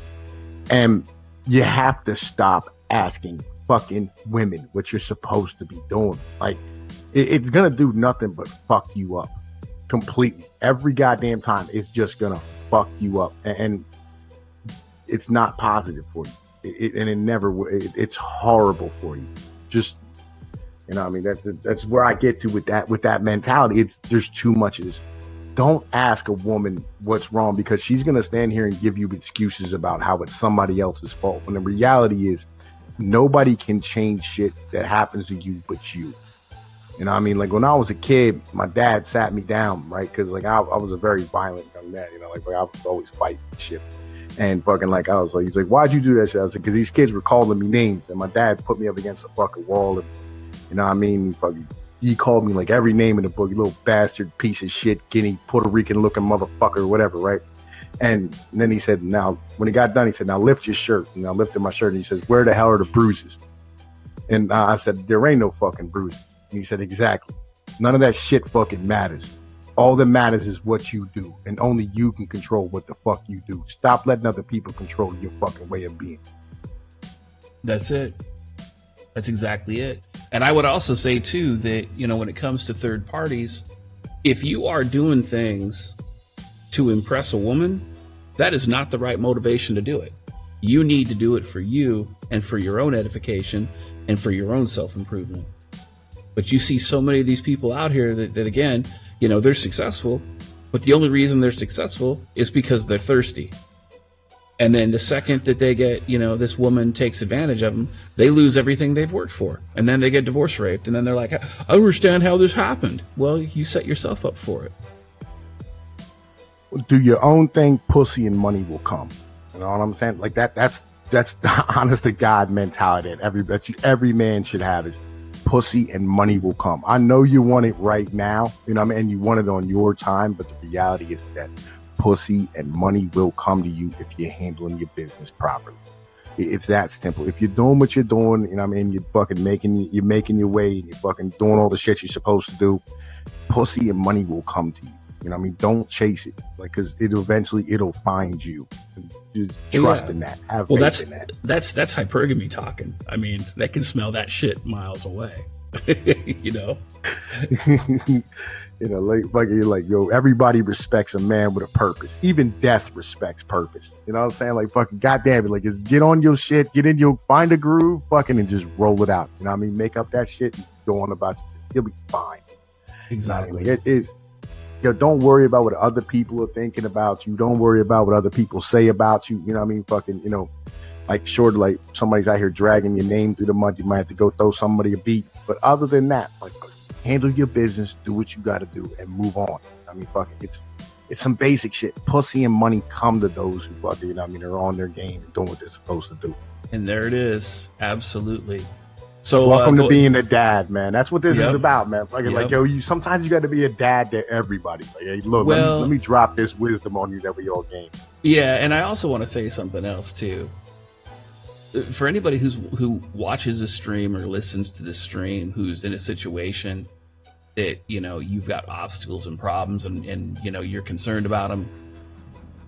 Speaker 2: And you have to stop asking fucking women what you're supposed to be doing. Like, it's gonna do nothing but fuck you up completely. Every goddamn time, it's just gonna fuck you up, and it's not positive for you. It never will. It's horrible for you. Just, I mean, that's where I get to with that mentality. There's too much of this. Don't ask a woman what's wrong, because she's gonna stand here and give you excuses about how it's somebody else's fault, when the reality is, nobody can change shit that happens to you but you. I mean, like, when I was a kid, my dad sat me down, right? Because, like, I was a very violent young man, like I was always fighting shit. And fucking, like, I was like, he's like, why'd you do that shit? I was like, because these kids were calling me names, and my dad put me up against a fucking wall, and You know what I mean? He called me like every name in the book, you little bastard, piece of shit, guinea, Puerto Rican looking motherfucker, or whatever, right? And then he said, now, when he got done, he said, now lift your shirt. And I lifted my shirt, and he says, where the hell are the bruises? And I said, there ain't no fucking bruises. And he said, exactly. None of that shit fucking matters. All that matters is what you do, and only you can control what the fuck you do. Stop letting other people control your fucking way of being.
Speaker 1: That's it. That's exactly it. And I would also say too that, you know, when it comes to third parties, if you are doing things to impress a woman, that is not the right motivation to do it. You need to do it for you and for your own edification and for your own self-improvement. But you see so many of these people out here that again, you know, they're successful, but the only reason they're successful is because they're thirsty. And then the second that they get, you know, this woman takes advantage of them, they lose everything they've worked for. And then they get divorce raped. And then they're like, I understand how this happened. Well, you set yourself up for it.
Speaker 2: Do your own thing, pussy and money will come. You know what I'm saying? Like that's the honest to God mentality that every man should have is pussy and money will come. I know you want it right now, you know what I mean? And you want it on your time, but the reality is that pussy and money will come to you if you're handling your business properly. It's that simple. If you're doing what you're doing, you know what I mean, you're fucking making your way, and you're fucking doing all the shit you're supposed to do, pussy and money will come to you. You know what I mean? Don't chase it, like, because it'll find you. Just trust in that. Have faith in that.
Speaker 1: That's hypergamy talking. I mean, they can smell that shit miles away. You know. You know, like yo, everybody respects a man with a purpose. Even death respects purpose. You know what I'm saying? Like, fucking goddamn it, like, just get on your shit, find a groove, fucking, and just roll it out. You know what I mean? Make up that shit and go on about it. You'll be fine. Exactly.
Speaker 2: Like, it is. Yo, don't worry about what other people are thinking about you. Don't worry about what other people say about you. You know what I mean? Fucking, you know, like, short, like, somebody's out here dragging your name through the mud. You might have to go throw somebody a beat. But other than that, like, handle your business, do what you got to do, and move on. I mean, fucking, it's some basic shit. Pussy and money come to those who fucking, you know what I mean, are on their game and doing what they're supposed to do.
Speaker 1: And there it is. Absolutely. So
Speaker 2: welcome to being a dad, man. That's what this is about, man. Like, yo, sometimes you got to be a dad to everybody. Like, hey, look, let me drop this wisdom on you that we all gain.
Speaker 1: Yeah, and I also want to say something else too. For anybody who watches the stream or listens to the stream, who's in a situation that, you know, you've got obstacles and problems and you know, you're concerned about them,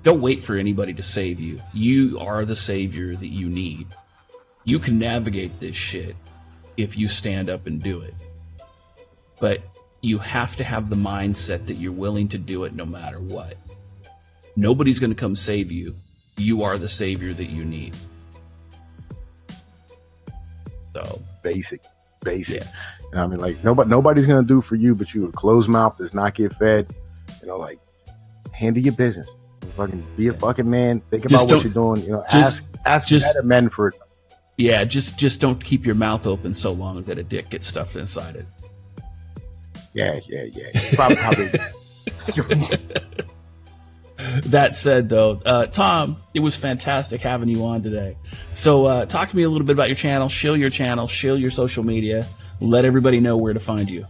Speaker 1: don't wait for anybody to save you. You are the savior that you need. You can navigate this shit if you stand up and do it. But you have to have the mindset that you're willing to do it no matter what. Nobody's going to come save you. You are the savior that you need. So
Speaker 2: basic.
Speaker 1: Yeah.
Speaker 2: You know, I mean, like, nobody's gonna do for you, but you a closed mouth does not get fed. You know, like, handle your business. Fucking be a fucking man. Think about what you're doing. You know, ask better men for it.
Speaker 1: Yeah, just don't keep your mouth open so long that a dick gets stuffed inside it.
Speaker 2: Yeah. Probably.
Speaker 1: That said, though, Tom, it was fantastic having you on today. So talk to me a little bit about your channel, shill your social media, let everybody know where to find you.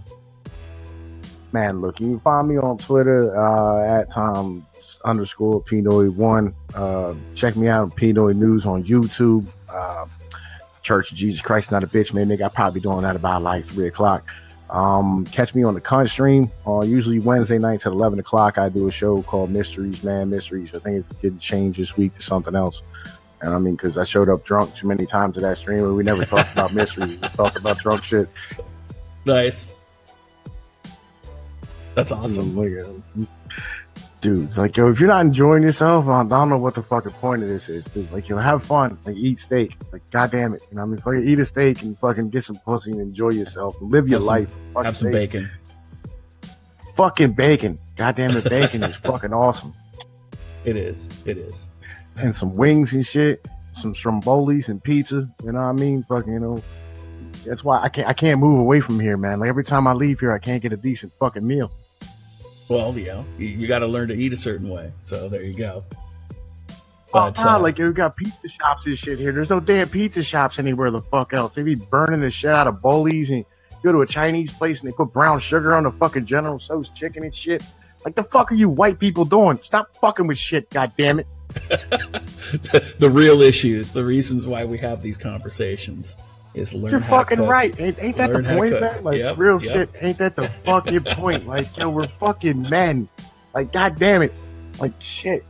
Speaker 2: Man, look, you can find me on Twitter at Tom_Pnoid1. Check me out on Pnoid News on YouTube. Church of Jesus Christ Not a Bitch, man. Nigga, I probably doing that about like 3 o'clock. Catch me on the Cunt stream usually Wednesday nights at 11 o'clock. I do a show called Mysteries. I think it's getting changed this week to something else. And I mean, because I showed up drunk too many times to that stream where we never talked about mysteries. We talked about drunk shit.
Speaker 1: Nice. That's awesome.
Speaker 2: Dude, like, yo, if you're not enjoying yourself, I don't know what the fucking point of this is, dude. Like, yo, have fun. Like, eat steak. Like, goddamn it. You know what I mean? Fucking eat a steak and fucking get some pussy and enjoy yourself. Live your life.
Speaker 1: Have some bacon.
Speaker 2: Fucking bacon. Goddamn it, bacon is fucking awesome.
Speaker 1: It is.
Speaker 2: And some wings and shit. Some strombolis and pizza. You know what I mean? Fucking, you know. That's why I can't move away from here, man. Like, every time I leave here, I can't get a decent fucking meal.
Speaker 1: Well, you know, you got to learn to eat a certain way. So there you go. But,
Speaker 2: like, you got pizza shops and shit here. There's no damn pizza shops anywhere the fuck else. They be burning the shit out of bullies and go to a Chinese place and they put brown sugar on the fucking General Tso's chicken and shit. Like, the fuck are you white people doing? Stop fucking with shit, goddammit.
Speaker 1: The real issues, the reasons why we have these conversations is learn
Speaker 2: You're
Speaker 1: how
Speaker 2: fucking
Speaker 1: to cook.
Speaker 2: right. Ain't that the point, man? Like,
Speaker 1: Yep,
Speaker 2: real
Speaker 1: yep.
Speaker 2: shit. Ain't that the fucking point? Like, yo, we're fucking men. Like, goddammit. Like, shit.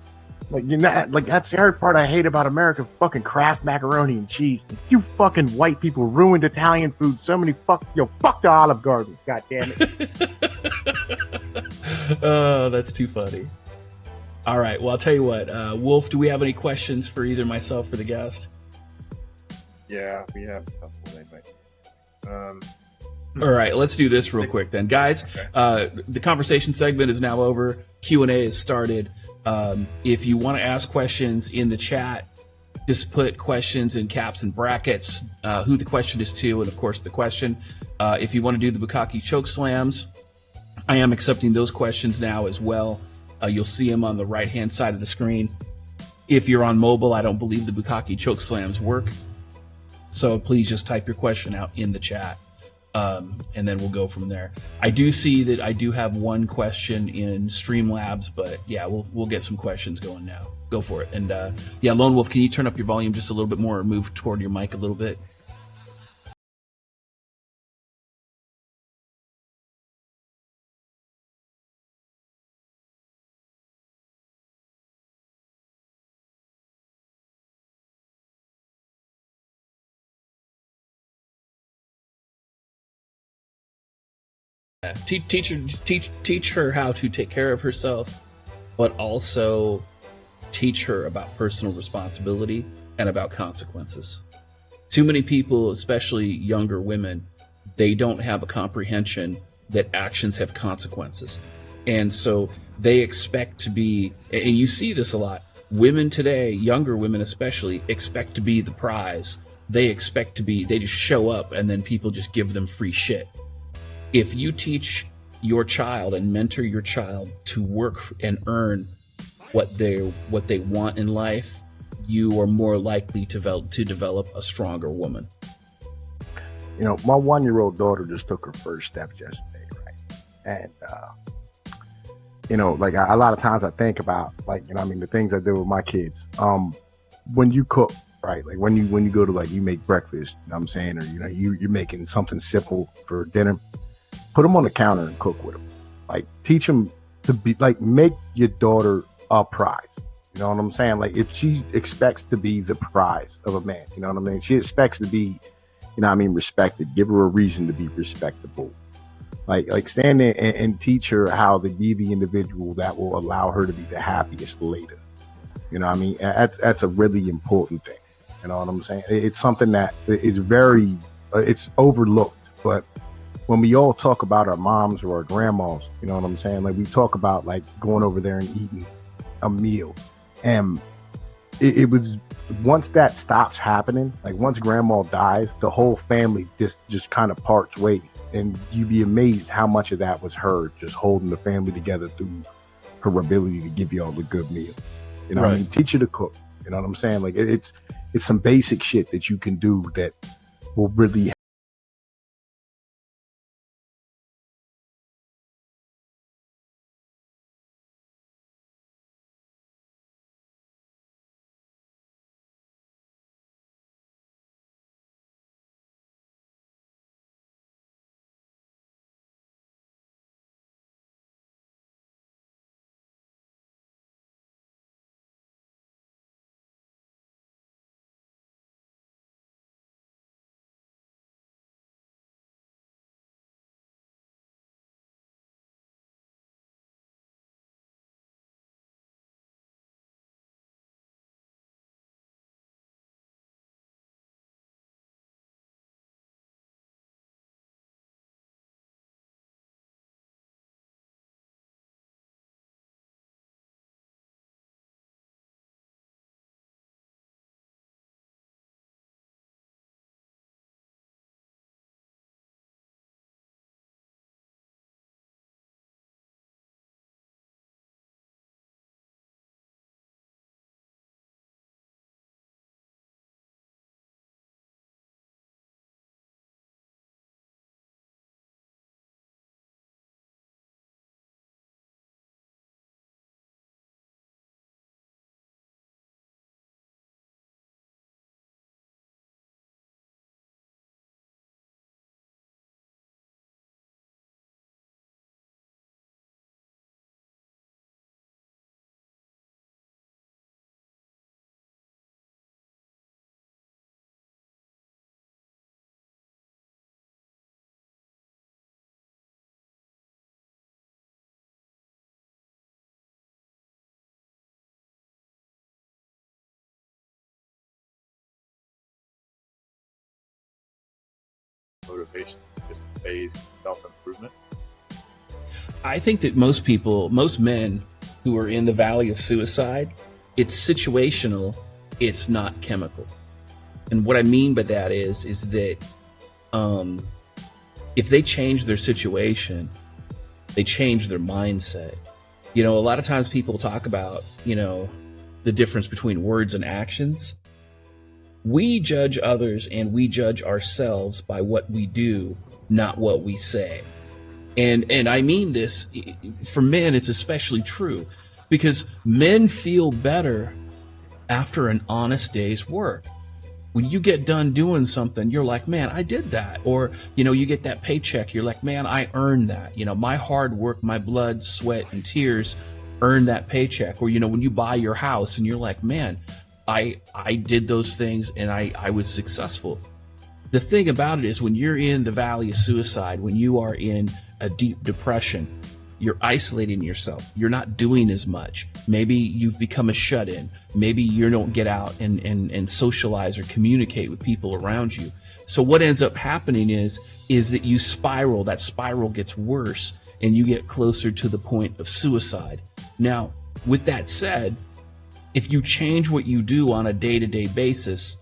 Speaker 2: Like, you're not, like, that's the other part I hate about America, fucking Kraft macaroni and cheese. You fucking white people ruined Italian food so many fuck the Olive Garden, goddammit.
Speaker 1: Oh, that's too funny. All right, well, I'll tell you what, Wolf, do we have any questions for either myself or the guest?
Speaker 3: Yeah, we have a couple anyway.
Speaker 1: All right, let's do this real quick then, guys. The conversation segment is now over. Q&A is started. If you want to ask questions in the chat, just put questions in caps and brackets, who the question is to, and of course the question. If you want to do the Bukkake choke slams, I am accepting those questions now as well. You'll see them on the right-hand side of the screen. If you're on mobile, I don't believe the Bukkake choke slams work. So please just type your question out in the chat, and then we'll go from there. I do see that I do have one question in Streamlabs, but yeah, we'll get some questions going now. Go for it. And yeah, Lone Wolf, can you turn up your volume just a little bit more or move toward your mic a little bit? Teach her how to take care of herself, but also teach her about personal responsibility and about consequences. Too many people, especially younger women, they don't have a comprehension that actions have consequences. And so they expect to be, and you see this a lot, women today, younger women especially, expect to be the prize. They expect to be, they just show up and then people just give them free shit. If you teach your child and mentor your child to work and earn what they want in life, you are more likely to develop a stronger woman.
Speaker 2: You know, my 1-year-old daughter just took her first steps yesterday, right? And you know, like a lot of times I think about, like, you know, I mean, the things I do with my kids. When you cook, right? Like when you go to, like, you make breakfast, you know what I'm saying, or, you know, you're making something simple for dinner. Put them on the counter and cook with them. Like, teach them to be, like, make your daughter a prize. You know what I'm saying? Like, if she expects to be the prize of a man, you know what I mean? She expects to be, you know what I mean, respected. Give her a reason to be respectable. Like stand there and teach her how to be the individual that will allow her to be the happiest later. You know what I mean? That's a really important thing. You know what I'm saying? It's something that is very, it's overlooked, but when we all talk about our moms or our grandmas, you know what I'm saying? Like, we talk about, like, going over there and eating a meal. And it was, once that stops happening, like, once grandma dies, the whole family just kind of parts ways. And you'd be amazed how much of that was her just holding the family together through her ability to give you all the good meal. You know what I mean? Teach her to cook. You know what I'm saying? Like, it's some basic shit that you can do that will really
Speaker 3: motivation? Just a phase self-improvement?
Speaker 1: I think that most men who are in the valley of suicide, it's situational, it's not chemical. And what I mean by that is that if they change their situation, they change their mindset. You know, a lot of times people talk about, you know, the difference between words and actions. We judge others and we judge ourselves by what we do, not what we say. And I mean this, for men, it's especially true because men feel better after an honest day's work. When you get done doing something, you're like, man, I did that. Or, you know, you get that paycheck, you're like, man, I earned that. You know, my hard work, my blood, sweat, and tears earned that paycheck. Or, you know, when you buy your house and you're like, man, I did those things and I was successful. The thing about it is when you're in the valley of suicide, when you are in a deep depression, you're isolating yourself. You're not doing as much. Maybe you've become a shut-in. Maybe you don't get out and socialize or communicate with people around you. So what ends up happening is that you spiral. That spiral gets worse and you get closer to the point of suicide. Now, with that said, if you change what you do on a day-to-day basis,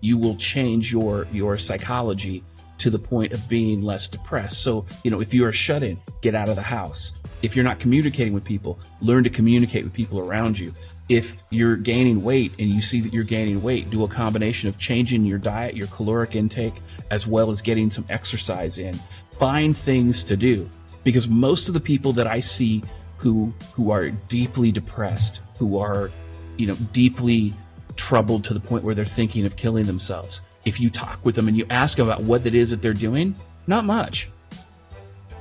Speaker 1: you will change your psychology to the point of being less depressed. So, you know, if you're a shut-in, get out of the house. If you're not communicating with people, learn to communicate with people around you. If you're gaining weight and you see that you're gaining weight, do a combination of changing your diet, your caloric intake, as well as getting some exercise in. Find things to do, because most of the people that I see who are deeply depressed, who are, you know, deeply troubled to the point where they're thinking of killing themselves, if you talk with them and you ask about what it is that they're doing, not much.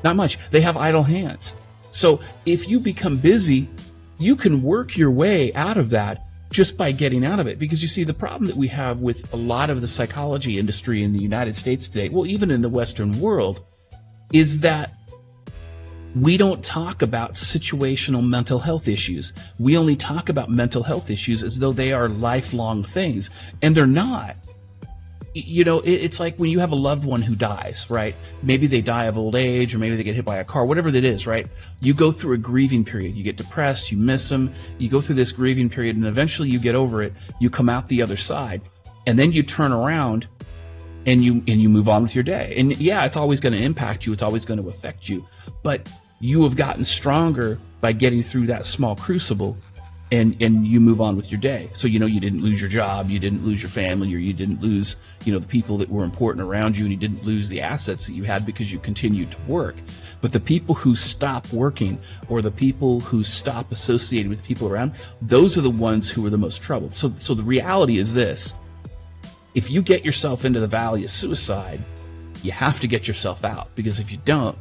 Speaker 1: Not much. They have idle hands. So if you become busy, you can work your way out of that just by getting out of it. Because you see, the problem that we have with a lot of the psychology industry in the United States today, well, even in the Western world, is that we don't talk about situational mental health issues. We only talk about mental health issues as though they are lifelong things, and they're not. You know, it's like when you have a loved one who dies, right? Maybe they die of old age, or maybe they get hit by a car, whatever that is, right? You go through a grieving period. You get depressed, you miss them, you go through this grieving period, and eventually you get over it. You come out the other side, and then you turn around and you move on with your day. And yeah, it's always going to impact you. It's always going to affect you. But you have gotten stronger by getting through that small crucible, and you move on with your day. So, you know, you didn't lose your job, you didn't lose your family, or you didn't lose, you know, the people that were important around you, and you didn't lose the assets that you had because you continued to work. But the people who stop working, or the people who stop associating with people around, those are the ones who are the most troubled. So the reality is this: if you get yourself into the valley of suicide, you have to get yourself out, because if you don't,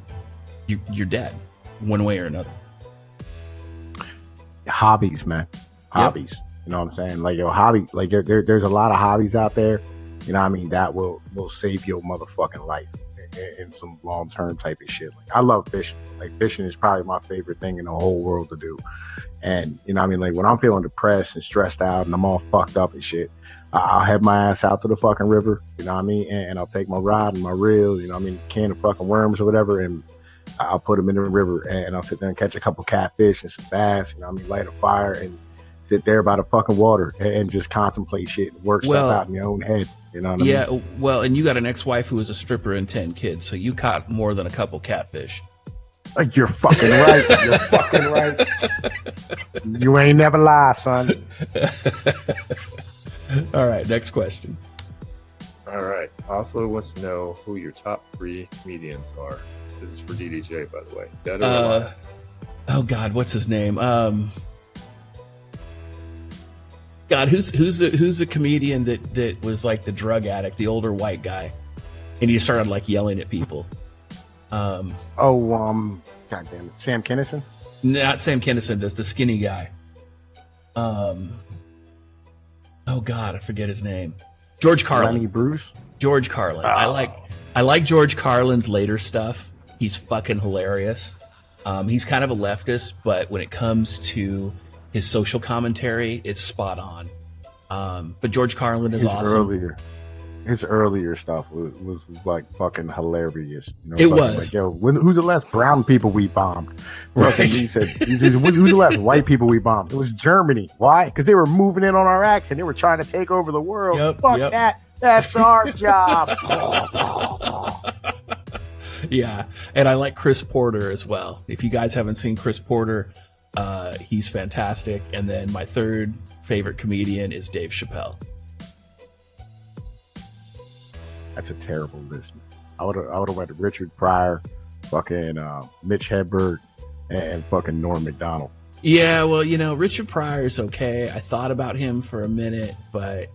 Speaker 1: you're dead one way or another.
Speaker 2: Hobbies, man. Hobbies. Yep. You know what I'm saying? Like, your hobby, like there's a lot of hobbies out there, you know what I mean, that will save your motherfucking life in some long-term type of shit. Like, I love fishing. Like, fishing is probably my favorite thing in the whole world to do. And, you know what I mean, like, when I'm feeling depressed and stressed out and I'm all fucked up and shit, I'll head my ass out to the fucking river, you know what I mean, and I'll take my rod and my reel, you know what I mean, can of fucking worms or whatever, and I'll put them in the river, and I'll sit there and catch a couple catfish and some bass, you know what I mean, light a fire and sit there by the fucking water and just contemplate shit and work stuff out in your own head, you know what I mean?
Speaker 1: Yeah, well, and you got an ex-wife who was a stripper and 10 kids, so you caught more than a couple catfish.
Speaker 2: You're fucking right. You're fucking right. You ain't never lie, son.
Speaker 1: All right, next question.
Speaker 3: All right. Oslo wants to know who your top 3 comedians are. This is for DDJ, by the way. Dead or alive?
Speaker 1: Oh God, what's his name? God, who's the comedian that was like the drug addict, the older white guy, and he started like yelling at people? God damn it,
Speaker 2: Sam Kinison?
Speaker 1: Not Sam Kinison. That's the skinny guy. Oh God, I forget his name. George Carlin.
Speaker 2: Lenny Bruce.
Speaker 1: George Carlin. I like George Carlin's later stuff. He's fucking hilarious. He's kind of a leftist, but when it comes to his social commentary, it's spot on. But George Carlin is awesome.
Speaker 2: his earlier stuff was like fucking hilarious. You know,
Speaker 1: It
Speaker 2: fucking
Speaker 1: was.
Speaker 2: like, yo, who's the last brown people we bombed?
Speaker 1: Right.
Speaker 2: Fucking, he said, who's the last white people we bombed? It was Germany. Why? Because they were moving in on our action. They were trying to take over the world.
Speaker 1: Yep,
Speaker 2: Fuck
Speaker 1: yep.
Speaker 2: that. That's our job.
Speaker 1: Yeah, and I like Chris Porter as well. If you guys haven't seen Chris Porter, he's fantastic. And then my third favorite comedian is Dave Chappelle.
Speaker 2: That's a terrible list. I would have went to Richard Pryor, fucking Mitch Hedberg, and fucking Norm Macdonald.
Speaker 1: Yeah, well, you know, Richard Pryor's okay. I thought about him for a minute, but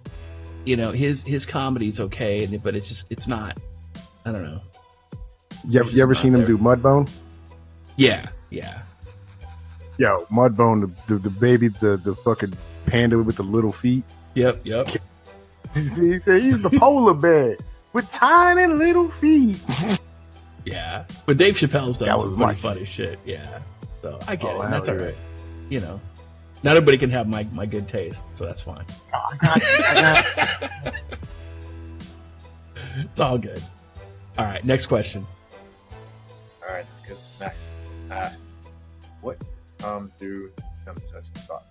Speaker 1: you know, his comedy's okay, but it's not. I don't know.
Speaker 2: You ever seen him do Mudbone?
Speaker 1: Yeah.
Speaker 2: Yo, Mudbone, the baby, the fucking panda with the little feet.
Speaker 1: Yep.
Speaker 2: He said he's the polar bear with tiny little feet.
Speaker 1: Yeah, but Dave Chappelle's done
Speaker 2: That
Speaker 1: some
Speaker 2: was
Speaker 1: pretty
Speaker 2: my
Speaker 1: funny shit. Yeah, so I get it.
Speaker 2: hell
Speaker 1: That's all
Speaker 2: yeah.
Speaker 1: right. You know, not everybody can have my good taste, so that's fine.
Speaker 2: Oh, I got
Speaker 1: It's all good. All right, next question.
Speaker 3: All right, because Max asks, what do become such a thought?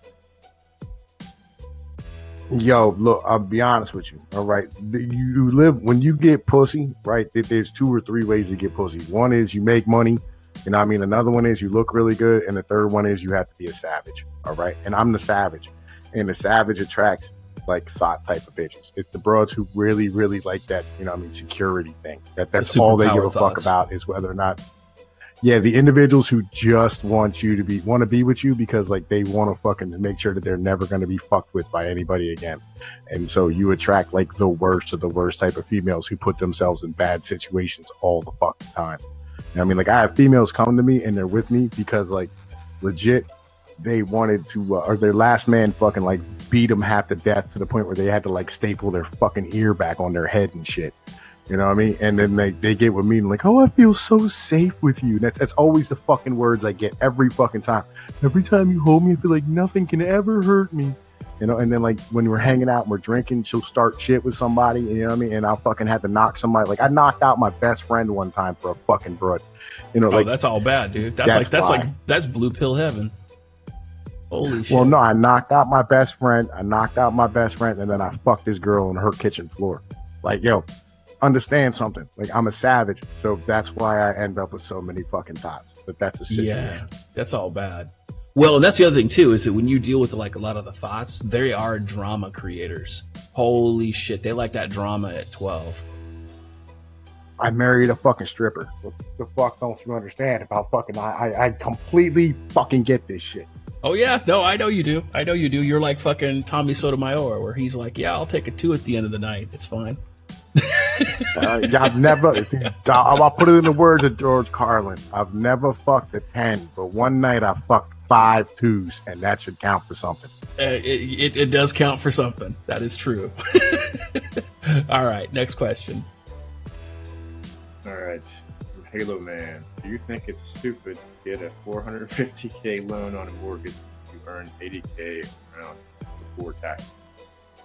Speaker 2: Yo, look, I'll be honest with you. All right, you live when you get pussy, right? There's 2 or 3 ways to get pussy. One is you make money, you know what I mean? Another one is you look really good, and the third one is you have to be a savage. All right, and I'm the savage, and the savage attracts like thought type of bitches. It's the broads who really, really like that, you know what I mean, security thing. That's all they give a fuck about is whether or not. Yeah, the individuals who just want you to want to be with you because like they want to fucking make sure that they're never going to be fucked with by anybody again. And so you attract like the worst of the worst type of females who put themselves in bad situations all the fucking time. You know what I mean? Like I have females come to me and they're with me because like legit they wanted to, or their last man fucking like beat them half to death to the point where they had to like staple their fucking ear back on their head and shit. You know what I mean? And then they get with me and like, oh, I feel so safe with you. And that's always the fucking words I get every fucking time. Every time you hold me, I feel like nothing can ever hurt me. You know, and then like when we're hanging out and we're drinking, she'll start shit with somebody, you know what I mean? And I'll fucking have to knock somebody. Like I knocked out my best friend one time for a fucking broad. You know,
Speaker 1: Oh,
Speaker 2: like
Speaker 1: that's all bad, dude. That's blue pill heaven. Holy shit.
Speaker 2: well, no, I knocked out my best friend. And then I fucked this girl on her kitchen floor. Like, yo, understand something. Like I'm a savage, so that's why I end up with so many fucking thoughts. But that's a situation.
Speaker 1: Yeah, that's all bad. Well, and that's the other thing too, is that when you deal with like a lot of the thoughts, they are drama creators. Holy shit, they like that drama at 12.
Speaker 2: I married a fucking stripper. What the fuck don't you understand about fucking? I completely fucking get this shit.
Speaker 1: Oh yeah, no, I know you do. You're like fucking Tommy Sotomayor, where he's like, yeah, I'll take a 2 at the end of the night. It's fine.
Speaker 2: I've never. I'll put it in the words of George Carlin. I've never fucked a 10, but one night I fucked 5 2s, and that should count for something.
Speaker 1: It does count for something. That is true. All right, next question.
Speaker 3: All right, Halo Man, do you think it's stupid to get a $450K loan on a mortgage to earn $80K around before taxes?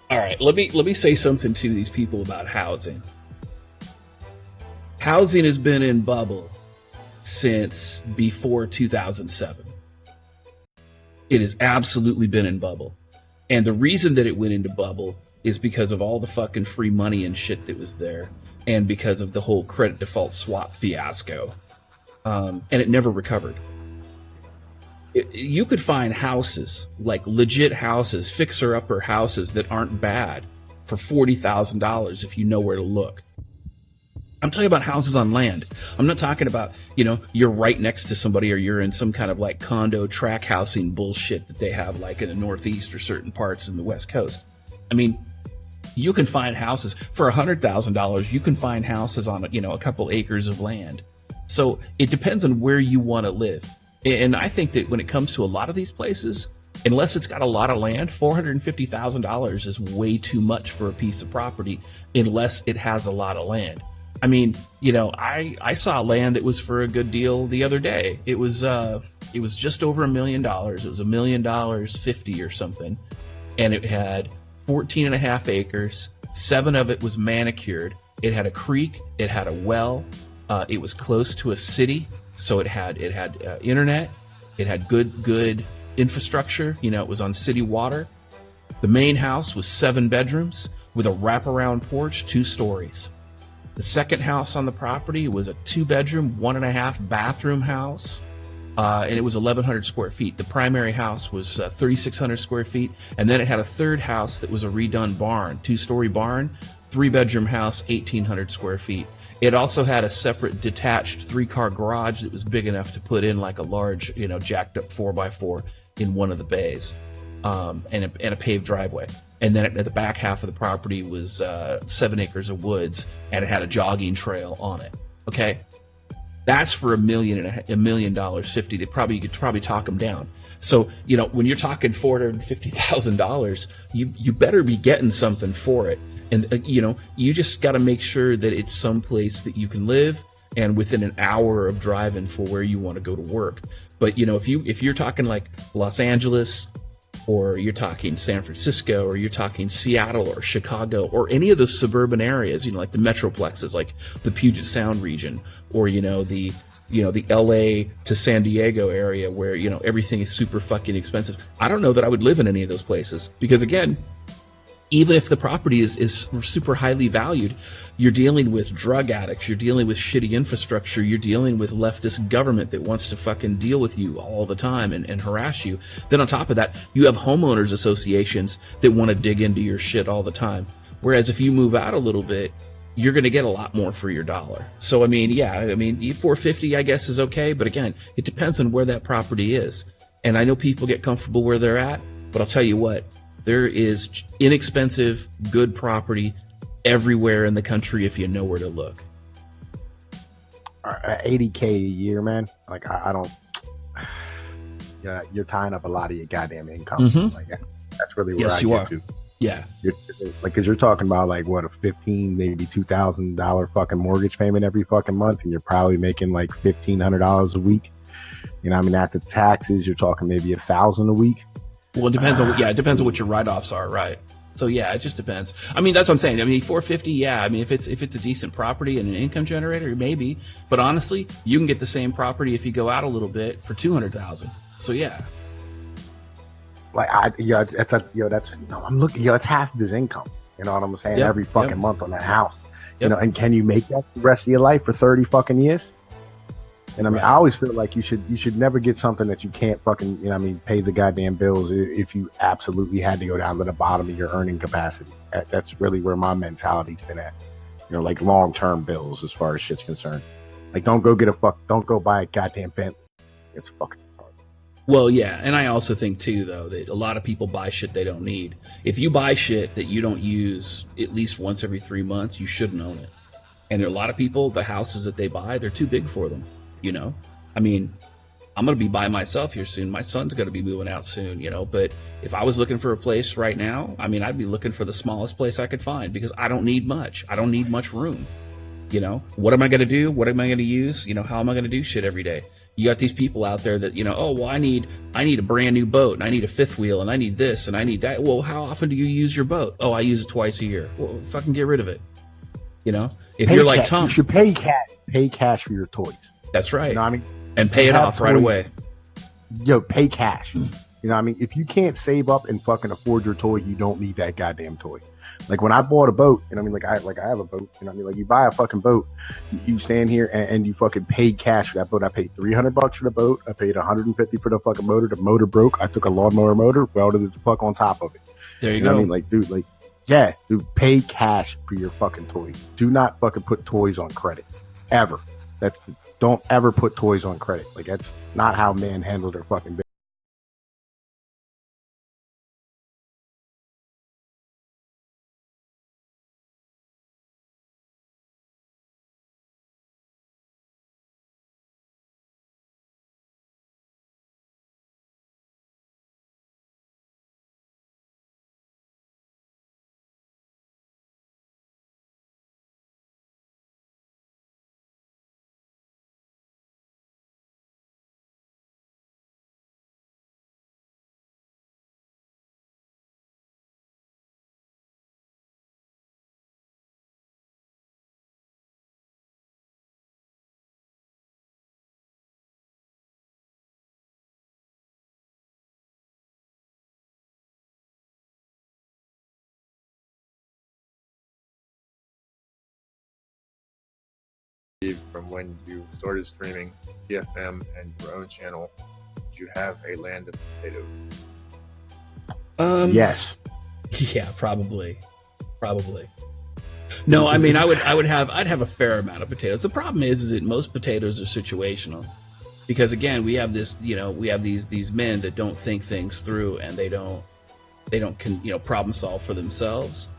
Speaker 1: All right, let me say something to these people about housing. Housing has been in bubble since before 2007. It has absolutely been in bubble. And the reason that it went into bubble is because of all the fucking free money and shit that was there, and because of the whole credit default swap fiasco. And it never recovered. You could find houses, like legit houses, fixer-upper houses that aren't bad for $40,000 if you know where to look. I'm talking about houses on land. I'm not talking about, you know, you're right next to somebody or you're in some kind of like condo track housing bullshit that they have like in the Northeast or certain parts in the West Coast. I mean, you can find houses for $100,000. You can find houses on, you know, a couple acres of land. So it depends on where you want to live. And I think that when it comes to a lot of these places, unless it's got a lot of land, $450,000 is way too much for a piece of property unless it has a lot of land. I mean, you know, I saw land that was for a good deal the other day. It was just over $1 million. It was $1.05 million or something. And it had 14 and a half acres. 7 of it was manicured. It had a creek. It had a well. It was close to a city, so it had internet. It had good infrastructure. You know, it was on city water. The main house was 7 bedrooms with a wraparound porch, 2 stories. The second house on the property was a 2-bedroom, 1.5 bathroom house, and it was 1,100 square feet. The primary house was 3,600 square feet, and then it had a third house that was a redone barn, 2-story barn, 3-bedroom house, 1,800 square feet. It also had a separate detached 3-car garage that was big enough to put in like a large, you know, jacked up 4x4 in one of the bays, and a paved driveway. And then at the back half of the property was 7 acres of woods, and it had a jogging trail on it. Okay, that's for $1.05 million. You could probably talk them down. So, you know, when you're talking $450,000, you better be getting something for it. And you know, you just got to make sure that it's someplace that you can live and within an hour of driving for where you want to go to work. But you know, if you're talking like Los Angeles, or you're talking San Francisco, or you're talking Seattle or Chicago, or any of those suburban areas, you know, like the metroplexes, like the Puget Sound region, or you know the LA to San Diego area where, you know, everything is super fucking expensive. I don't know that I would live in any of those places, because again, even if the property is super highly valued, you're dealing with drug addicts, you're dealing with shitty infrastructure, you're dealing with leftist government that wants to fucking deal with you all the time and harass you. Then on top of that, you have homeowners associations that want to dig into your shit all the time. Whereas if you move out a little bit, you're going to get a lot more for your dollar. So, I mean, yeah, I mean, $450, I guess, is okay. But again, it depends on where that property is. And I know people get comfortable where they're at, but I'll tell you what, there is inexpensive, good property everywhere in the country if you know where to look.
Speaker 2: $80K a year, man. Like I don't. Yeah, you're tying up a lot of your goddamn income.
Speaker 1: Mm-hmm.
Speaker 2: Like that's really where
Speaker 1: yes,
Speaker 2: I
Speaker 1: you
Speaker 2: get
Speaker 1: are.
Speaker 2: to.
Speaker 1: Yeah.
Speaker 2: Because you're talking about like what, a $15,000, maybe $2,000 fucking mortgage payment every fucking month, and you're probably making like $1,500 a week. You know, I mean, after taxes, you're talking maybe $1,000 a week.
Speaker 1: Well, it depends on it depends on what your write-offs are, right? So yeah, it just depends. I mean, that's what I'm saying. I mean, $450, yeah. I mean, if it's a decent property and an income generator, maybe. But honestly, you can get the same property if you go out a little bit for $200,000. So yeah.
Speaker 2: Like I'm looking. That's half of his income. You know what I'm saying?
Speaker 1: Yep,
Speaker 2: Every fucking month on that house.
Speaker 1: Yep.
Speaker 2: You know, and can you make that the rest of your life for 30 fucking years? And I mean,
Speaker 1: Right.
Speaker 2: I always feel like you should never get something that you can't fucking, you know what I mean, pay the goddamn bills if you absolutely had to go down to the bottom of your earning capacity. That's really where my mentality's been at. You know, like long-term bills as far as shit's concerned. Like don't go buy a goddamn Bentley. It's fucking retarded.
Speaker 1: Well, yeah, and I also think too, though, that a lot of people buy shit they don't need. If you buy shit that you don't use at least once every 3 months, you shouldn't own it. And there are a lot of people, the houses that they buy, they're too big for them. You know, I mean, I'm going to be by myself here soon. My son's going to be moving out soon, you know, but if I was looking for a place right now, I mean, I'd be looking for the smallest place I could find because I don't need much. I don't need much room. You know, what am I going to do? What am I going to use? You know, how am I going to do shit every day? You got these people out there that, you know, oh, well, I need a brand new boat and I need a fifth wheel and I need this and I need that. Well, how often do you use your boat? Oh, I use it twice a year. Well, fucking get rid of it. You know, if you're like Tom,
Speaker 2: you should pay cash. Pay cash for your toys.
Speaker 1: That's right.
Speaker 2: You know what I mean?
Speaker 1: And pay it off right away.
Speaker 2: Yo, pay cash. You know what I mean? If you can't save up and fucking afford your toy, you don't need that goddamn toy. Like when I bought a boat, you know what I mean? I have a boat, you know what I mean? Like you buy a fucking boat, you stand here and you fucking paid cash for that boat. I paid $300 for the boat. I paid $150 for the fucking motor. The motor broke. I took a lawnmower motor, welded it the fuck on top of it.
Speaker 1: There you
Speaker 2: know
Speaker 1: go.
Speaker 2: What I mean? Like, dude, like, yeah, dude, pay cash for your fucking toys. Do not fucking put toys on credit. Ever. Don't ever put toys on credit. Like that's not how men handle their fucking business.
Speaker 3: from when you started streaming TFM and your own channel, did you have a land of potatoes?
Speaker 2: Yes.
Speaker 1: Yeah, probably. No, I mean, I'd have a fair amount of potatoes. The problem is that most potatoes are situational, because again, we have this, we have these men that don't think things through, and they don't problem solve for themselves.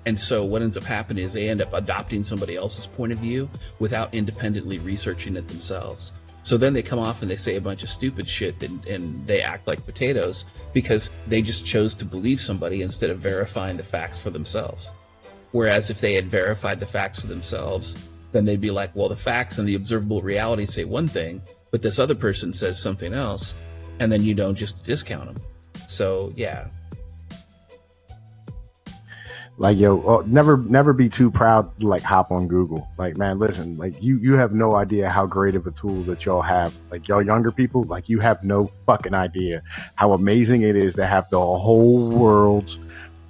Speaker 1: And so what ends up happening is they end up adopting somebody else's point of view without independently researching it themselves. So then they come off and they say a bunch of stupid shit, and they act like potatoes because they just chose to believe somebody instead of verifying the facts for themselves. Whereas if they had verified the facts for themselves, then they'd be like, well, the facts and the observable reality say one thing, but this other person says something else, and then you don't just discount them. So yeah.
Speaker 2: Like, yo, never be too proud to like hop on Google. Like, man, listen, like you have no idea how great of a tool that y'all have. Like, y'all younger people, like, you have no fucking idea how amazing it is to have the whole world's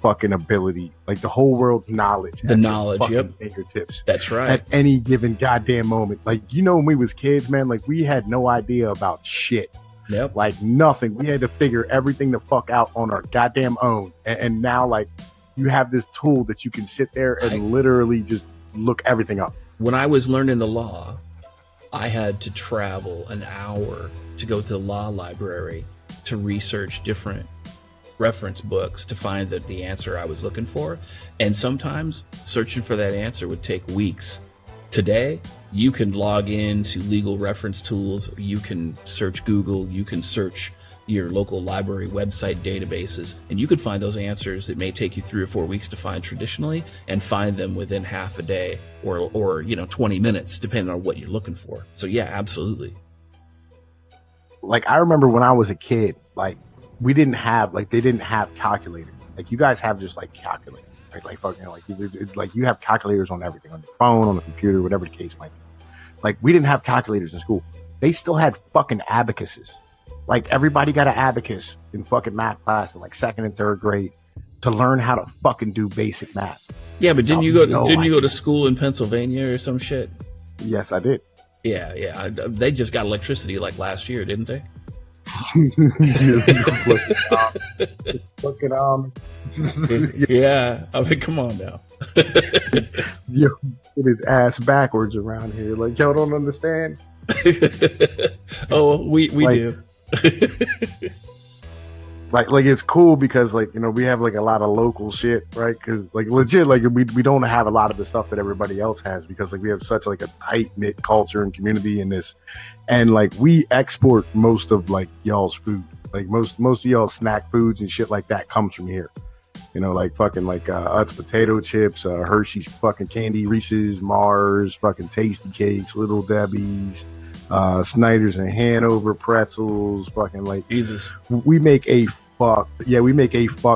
Speaker 2: fucking ability, like the whole world's knowledge.
Speaker 1: The knowledge, yep.
Speaker 2: Fingertips.
Speaker 1: That's right.
Speaker 2: At any given goddamn moment. Like, when we was kids, man, like we had no idea about shit.
Speaker 1: Yep.
Speaker 2: Like nothing. We had to figure everything the fuck out on our goddamn own. And now, like, you have this tool that you can sit there and literally just look everything up.
Speaker 1: When I was learning the law, I had to travel an hour to go to the law library to research different reference books to find the answer I was looking for. And sometimes searching for that answer would take weeks. Today, you can log into legal reference tools, you can search Google, you can search your local library website databases, and you could find those answers that may take you 3 or 4 weeks to find traditionally, and find them within half a day or 20 minutes, depending on what you're looking for. So yeah, absolutely.
Speaker 2: Like, I remember when I was a kid, like, they didn't have calculators. Like, you guys have just like calculators, right? Like fucking, like you have calculators on everything, on your phone, on the computer, whatever the case might be. Like, we didn't have calculators in school. They still had fucking abacuses. Like, everybody got an abacus in fucking math class in like 2nd and 3rd grade to learn how to fucking do basic math.
Speaker 1: Yeah, but didn't you go to school in Pennsylvania or some shit?
Speaker 2: Yes, I did.
Speaker 1: Yeah. They just got electricity like last year, didn't they? Yeah, I mean, come on now.
Speaker 2: Yo, get his ass backwards around here. Like, y'all don't understand.
Speaker 1: Oh, we do.
Speaker 2: like it's cool because, like, we have like a lot of local shit, right? Because, like, legit, like, we don't have a lot of the stuff that everybody else has, because like we have such like a tight knit culture and community in this, and like we export most of like y'all's food. Like most of y'all's snack foods and shit like that comes from here. Like fucking like Utz potato chips, Hershey's fucking candy, Reese's, Mars, fucking Tasty Cakes, Little Debbie's, Snyder's and Hanover pretzels, fucking like
Speaker 1: Jesus.
Speaker 2: We make a fuck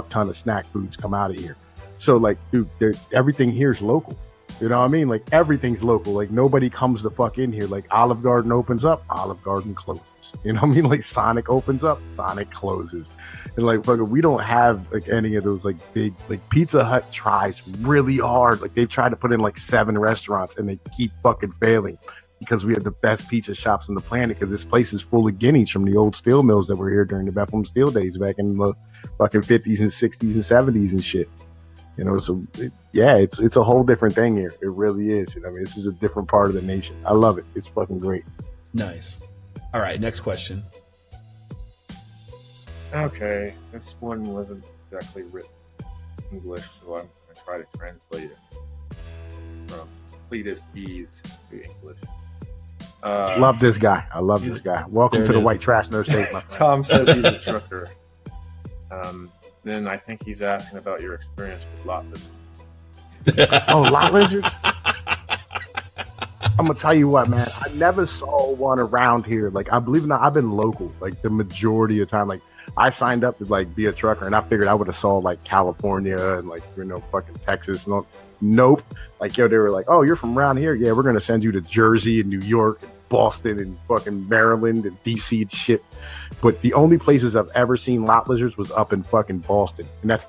Speaker 2: ton of snack foods come out of here. So like, dude, everything here is local. You know what I mean? Like, everything's local. Like, nobody comes the fuck in here. Like, Olive Garden opens up, Olive Garden closes. You know what I mean? Like, Sonic opens up, Sonic closes. And like, fucking, we don't have like any of those like big, like, Pizza Hut tries really hard. Like, they've tried to put in like 7 restaurants and they keep fucking failing, because we have the best pizza shops on the planet, because this place is full of guineas from the old steel mills that were here during the Bethlehem Steel days back in the fucking 50s and 60s and 70s and shit. So it's a whole different thing here. It really is. I mean, this is a different part of the nation. I love it. It's fucking great.
Speaker 1: Nice. All right, next question.
Speaker 3: Okay, this one wasn't exactly written in English, so I'm going to try to translate it from completest ease to English.
Speaker 2: Love this guy. I love this guy. Welcome to the White Trash No Safe, my friend.
Speaker 3: Tom says he's a trucker. Then I think he's asking about your experience with lot lizards.
Speaker 2: Oh, lot lizards? I'm gonna tell you what, man. I never saw one around here. Like, I believe it or not, I've been local like the majority of the time. Like, I signed up to like be a trucker, and I figured I would have saw like California and like fucking Texas. Nope. Like, yo, they were like, oh, you're from around here? Yeah, we're gonna send you to Jersey and New York and Boston and fucking Maryland and DC and shit. But the only places I've ever seen lot lizards was up in fucking Boston, and that's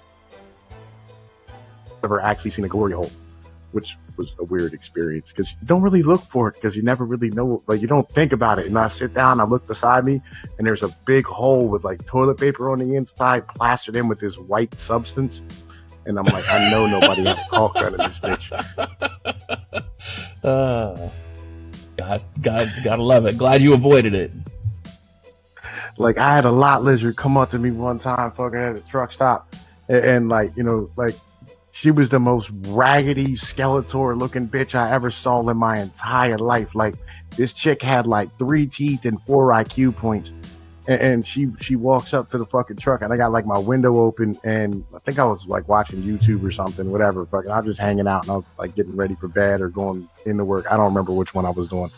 Speaker 2: never actually seen a glory hole. which was a weird experience because you don't really look for it because you never really know, like you don't think about it. And I sit down, I look beside me, and there's a big hole with like toilet paper on the inside, plastered in with this white substance. And I'm like, I know nobody has a caulk gun in this bitch.
Speaker 1: Gotta love it. Glad you avoided it.
Speaker 2: Like I had a lot lizard come up to me one time, fucking at a truck stop, and like, you know, like she was the most raggedy Skeletor looking bitch I ever saw in my entire life. Like this chick had like 3 teeth and 4 IQ points. And she walks up to the fucking truck, and I got like my window open, and I think I was like watching YouTube or something, whatever. Fucking, I was just hanging out, and I was like getting ready for bed or going into work. I don't remember which one I was doing.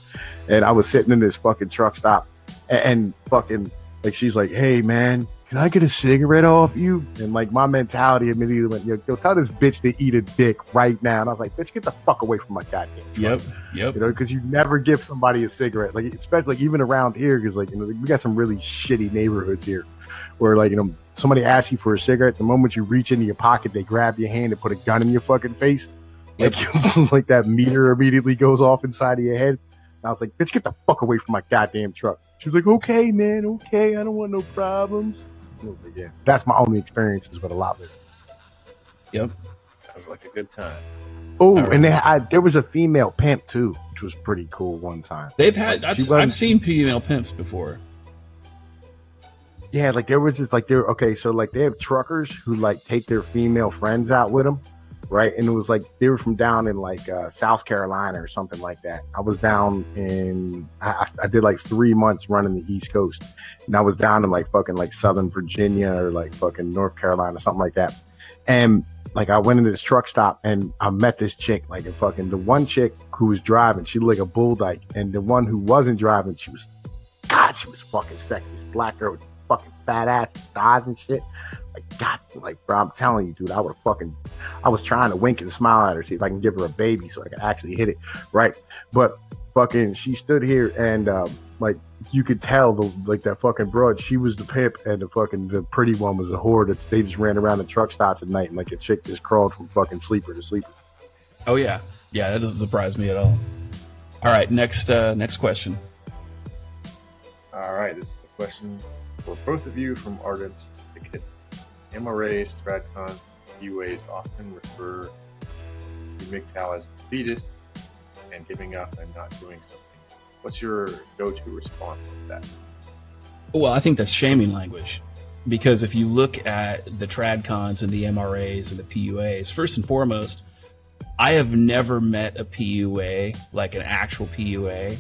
Speaker 2: And I was sitting in this fucking truck stop, and fucking like she's like, "Hey man, can I get a cigarette off you?" And like my mentality immediately went, "Yo, tell this bitch to eat a dick right now." And I was like, "Bitch, get the fuck away from my goddamn truck." Yep. You know, because you never give somebody a cigarette, like especially like, even around here, because like, you know, we got some really shitty neighborhoods here, where like, you know, somebody asks you for a cigarette, the moment you reach into your pocket, they grab your hand and put a gun in your fucking face, like like that meter immediately goes off inside of your head. And I was like, "Bitch, get the fuck away from my goddamn truck." She was like, "Okay, man, okay, I don't want no problems." I was like, yeah, that's my only experiences with a lot of it.
Speaker 1: Yep.
Speaker 3: Sounds like a good time.
Speaker 2: Oh, right. And there was a female pimp too, which was pretty cool one time.
Speaker 1: I've seen female pimps before.
Speaker 2: Yeah, like there was just like so like they have truckers who like take their female friends out with them, right? And it was like they were from down in like South Carolina or something like that. I was down in I did like 3 months running the East Coast, and I was down in like fucking like Southern Virginia or like fucking North Carolina, something like that. And like I went into this truck stop and I met this chick, like a fucking the one chick who was driving, she looked like a bull dyke, and the one who wasn't driving, she was fucking sexy. This black girl with fucking fat ass thighs and shit. Like, God, like, bro, I'm telling you, dude, I was trying to wink and smile at her, see if I can give her a baby so I can actually hit it, right? But fucking, she stood here and like you could tell that fucking broad, she was the pimp, and the pretty one was a whore that they just ran around the truck stops at night, and like a chick just crawled from fucking sleeper to sleeper.
Speaker 1: Oh yeah, that doesn't surprise me at all. All right, next question.
Speaker 3: All right, this is a question for both of you from Ardent the Kid. MRAs, tradcons, UAs often refer to MGTOW as defeatist and giving up and not doing something. What's your go-to response to that?
Speaker 1: Well, I think that's shaming language, because if you look at the tradcons and the MRAs and the PUAs, first and foremost, I have never met a PUA, like an actual PUA,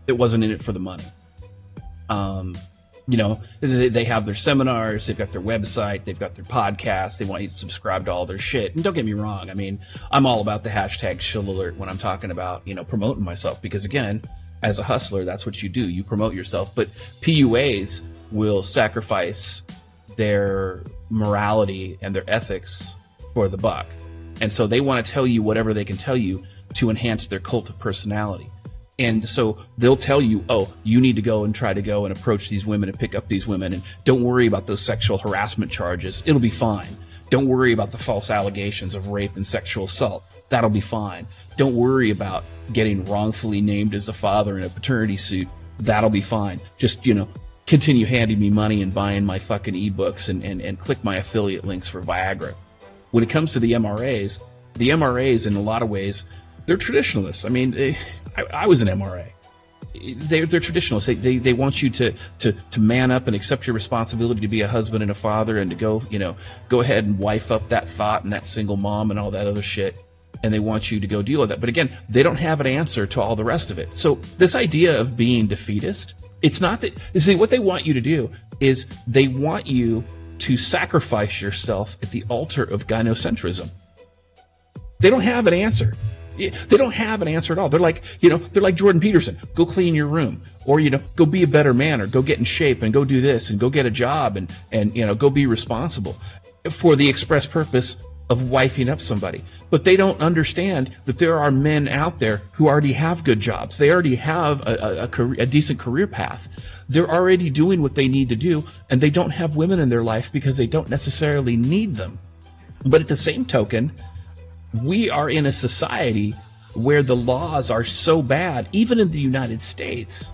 Speaker 1: that wasn't in it for the money. You know, they have their seminars, they've got their website, they've got their podcasts, they want you to subscribe to all their shit. And don't get me wrong, I mean, I'm all about the hashtag shill alert when I'm talking about, you know, promoting myself, because again, as a hustler, that's what you do. You promote yourself. But PUAs will sacrifice their morality and their ethics for the buck. And so they want to tell you whatever they can tell you to enhance their cult of personality. And so they'll tell you, oh, you need to go and try to go and approach these women and pick up these women. And don't worry about those sexual harassment charges. It'll be fine. Don't worry about the false allegations of rape and sexual assault. That'll be fine. Don't worry about getting wrongfully named as a father in a paternity suit. That'll be fine. Just, you know, continue handing me money and buying my fucking ebooks and click my affiliate links for Viagra. When it comes to the MRAs in a lot of ways, they're traditionalists. I mean, I was an MRA. They're traditionalists. They want you to man up and accept your responsibility to be a husband and a father, and to go ahead and wife up that thought and that single mom and all that other shit. And they want you to go deal with that. But again, they don't have an answer to all the rest of it. So this idea of being defeatist, it's not that, you see, what they want you to do is they want you to sacrifice yourself at the altar of gynocentrism. They don't have an answer. They don't have an answer at all. They're like Jordan Peterson, go clean your room, or, go be a better man, or go get in shape and go do this and go get a job and go be responsible, for the express purpose of wifing up somebody. But they don't understand that there are men out there who already have good jobs. They already have a decent career path. They're already doing what they need to do, and they don't have women in their life because they don't necessarily need them. But at the same token, we are in a society where the laws are so bad, even in the United States,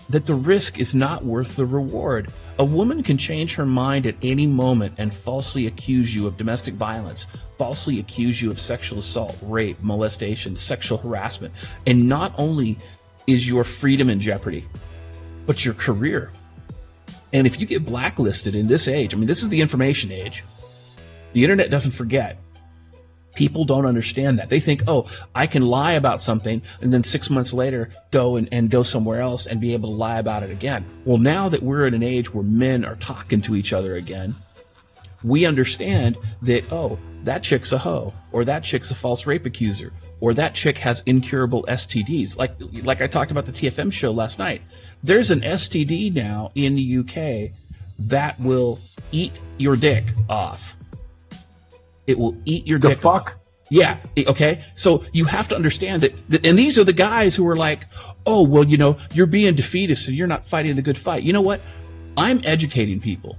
Speaker 1: that the risk is not worth the reward. A woman can change her mind at any moment and falsely accuse you of domestic violence, falsely accuse you of sexual assault, rape, molestation, sexual harassment. And not only is your freedom in jeopardy, but your career. And if you get blacklisted in this age, I mean, this is the information age. The internet doesn't forget. People don't understand that. They think, oh, I can lie about something and then 6 months later go and go somewhere else and be able to lie about it again. Well, now that we're in an age where men are talking to each other again, we understand that, oh, that chick's a hoe, or that chick's a false rape accuser, or that chick has incurable STDs. Like I talked about the TFM show last night. There's an STD now in the UK that will eat your dick off. It will eat your dick off. Yeah. Okay. So you have to understand that, and these are the guys who are like, oh, well, you know, you're being defeatist, so you're not fighting the good fight. You know what? I'm educating people.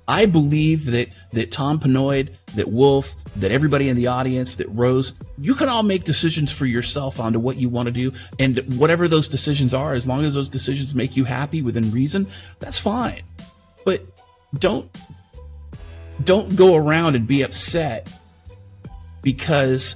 Speaker 1: I believe that Tom Pnoid, that Wolf, that everybody in the audience, that Rose, you can all make decisions for yourself onto what you want to do. And whatever those decisions are, as long as those decisions make you happy within reason, that's fine. But don't go around and be upset because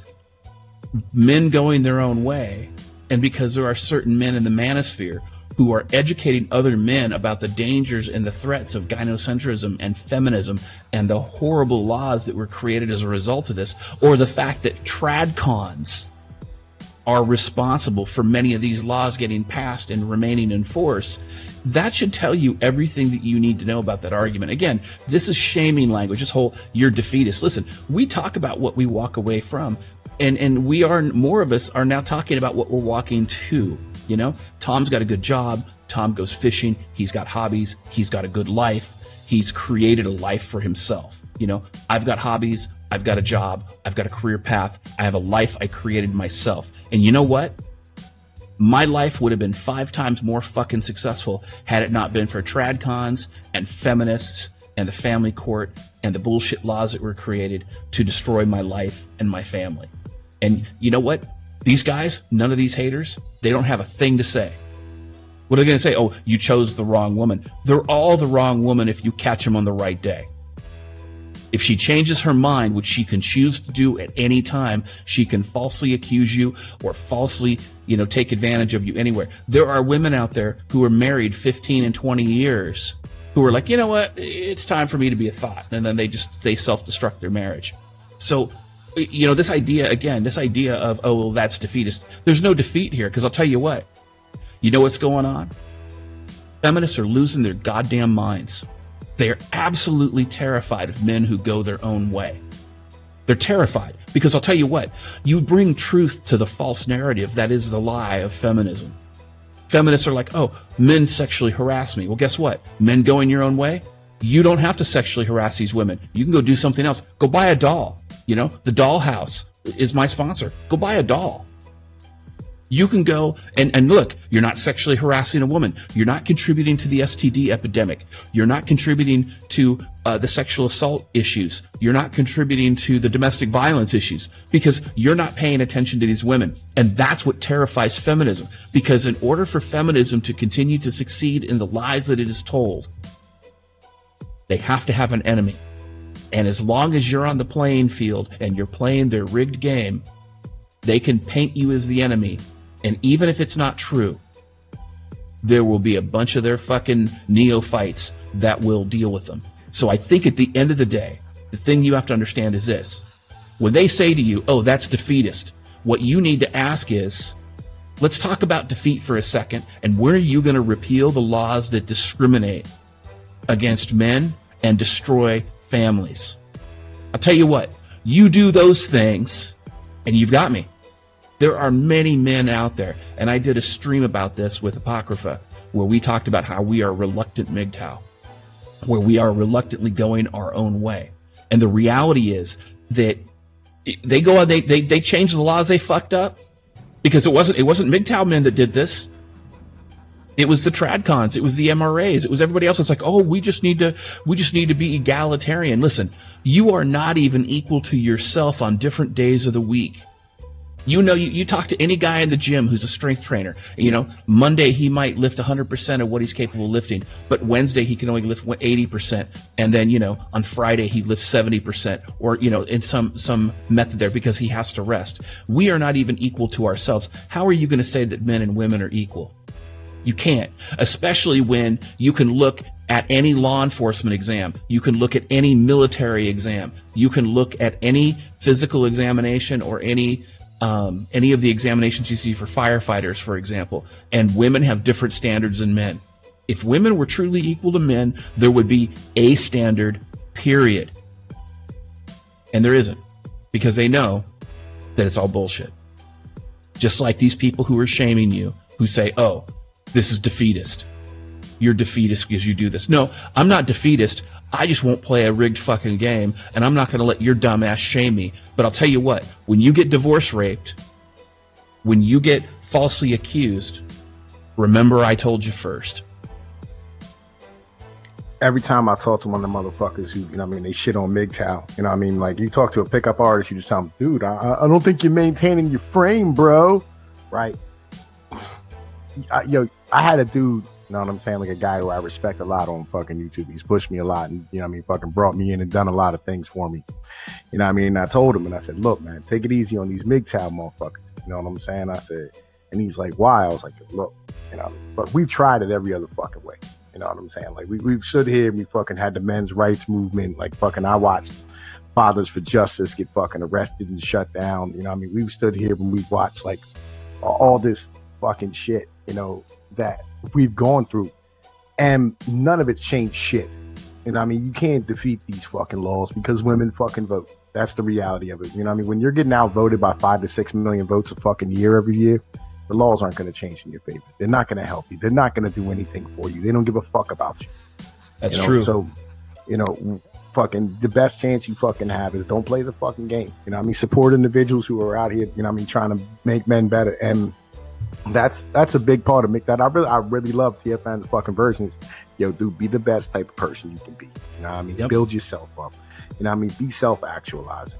Speaker 1: men going their own way, and because there are certain men in the manosphere who are educating other men about the dangers and the threats of gynocentrism and feminism and the horrible laws that were created as a result of this, or the fact that tradcons are responsible for many of these laws getting passed and remaining in force. That should tell you everything that you need to know about that argument. Again, this is shaming language, this whole you're defeatist. Listen, we talk about what we walk away from, and we are, more of us are now talking about what we're walking to. You know, Tom's got a good job. Tom goes fishing. He's got hobbies. He's got a good life. He's created a life for himself. You know, I've got hobbies. I've got a job. I've got a career path. I have a life I created myself. And you know what? My life would have been 5 times more fucking successful had it not been for tradcons and feminists and the family court and the bullshit laws that were created to destroy my life and my family. And you know what? These guys, none of these haters, they don't have a thing to say. What are they going to say? Oh, you chose the wrong woman. They're all the wrong woman if you catch them on the right day. If she changes her mind, which she can choose to do at any time, she can falsely accuse you or falsely, you know, take advantage of you anywhere. There are women out there who are married 15 and 20 years who are like, you know what, it's time for me to be a thought. And then they self-destruct their marriage. So, you know, this idea of, oh, well, that's defeatist. There's no defeat here, because I'll tell you what. You know what's going on? Feminists are losing their goddamn minds. They are absolutely terrified of men who go their own way. They're terrified, because I'll tell you what. You bring truth to the false narrative that is the lie of feminism. Feminists are like, oh, men sexually harass me. Well, guess what? Men going your own way? You don't have to sexually harass these women. You can go do something else. Go buy a doll. You know, the Dollhouse is my sponsor. Go buy a doll. You can go and look, you're not sexually harassing a woman. You're not contributing to the STD epidemic. You're not contributing to the sexual assault issues. You're not contributing to the domestic violence issues, because you're not paying attention to these women. And that's what terrifies feminism, because in order for feminism to continue to succeed in the lies that it is told, they have to have an enemy. And as long as you're on the playing field and you're playing their rigged game, they can paint you as the enemy. And even if it's not true, there will be a bunch of their fucking neophytes that will deal with them. So I think at the end of the day, the thing you have to understand is this. When they say to you, oh, that's defeatist, what you need to ask is, let's talk about defeat for a second, and where are you going to repeal the laws that discriminate against men and destroy families? I'll tell you what, you do those things and you've got me. There are many men out there, and I did a stream about this with Apocrypha, where we talked about how we are reluctant MGTOW, where we are reluctantly going our own way. And the reality is that they go on, they change the laws they fucked up, because it wasn't MGTOW men that did this. It was the tradcons. It was the MRAs. It was everybody else. It's like, oh, we just need to be egalitarian. Listen, you are not even equal to yourself on different days of the week. You know, you talk to any guy in the gym who's a strength trainer, you know, Monday he might lift 100% of what he's capable of lifting, but Wednesday he can only lift 80%. And then, you know, on Friday he lifts 70%, or, you know, in some method there, because he has to rest. We are not even equal to ourselves. How are you going to say that men and women are equal? You can't, especially when you can look at any law enforcement exam. You can look at any military exam. You can look at any physical examination or any of the examinations you see for firefighters, for example, and women have different standards than men. If women were truly equal to men, there would be a standard, period. And there isn't, because they know that it's all bullshit. Just like these people who are shaming you, who say, oh, this is defeatist. You're defeatist because you do this. No, I'm not defeatist. I just won't play a rigged fucking game, and I'm not going to let your dumb ass shame me. But I'll tell you what, when you get divorce raped, when you get falsely accused, remember I told you first.
Speaker 2: Every time I talk to one of the motherfuckers who, you know what I mean, they shit on MGTOW, you know what I mean? Like, you talk to a pickup artist, you just tell them, dude, I don't think you're maintaining your frame, bro. Right? I had a dude, you know what I'm saying, like a guy who I respect a lot on fucking YouTube. He's pushed me a lot and, you know what I mean, fucking brought me in and done a lot of things for me. You know what I mean? And I told him, and I said, look, man, take it easy on these MGTOW motherfuckers. You know what I'm saying? I said, and he's like, why? I was like, look, you know, but we've tried it every other fucking way. You know what I'm saying? Like, we've stood here and we fucking had the men's rights movement. Like, fucking, I watched Fathers for Justice get fucking arrested and shut down. You know what I mean? We've stood here and we've watched, like, all this fucking shit, you know, that we've gone through, and none of it's changed shit. And I mean, you can't defeat these fucking laws because women fucking vote. That's the reality of it. You know what I mean? When you're getting outvoted by 5 to 6 million votes a fucking year every year, the laws aren't going to change in your favor. They're not going to help you. They're not going to do anything for you. They don't give a fuck about you.
Speaker 1: That's
Speaker 2: true. So, you know, fucking the best chance you fucking have is don't play the fucking game. You know what I mean? Support individuals who are out here, you know what I mean, trying to make men better. And that's a big part of MGTOW. I really love TFN's fucking versions. Yo, dude, be the best type of person you can be. You know what I mean? Yep. Build yourself up. You know what I mean? Be self-actualizing.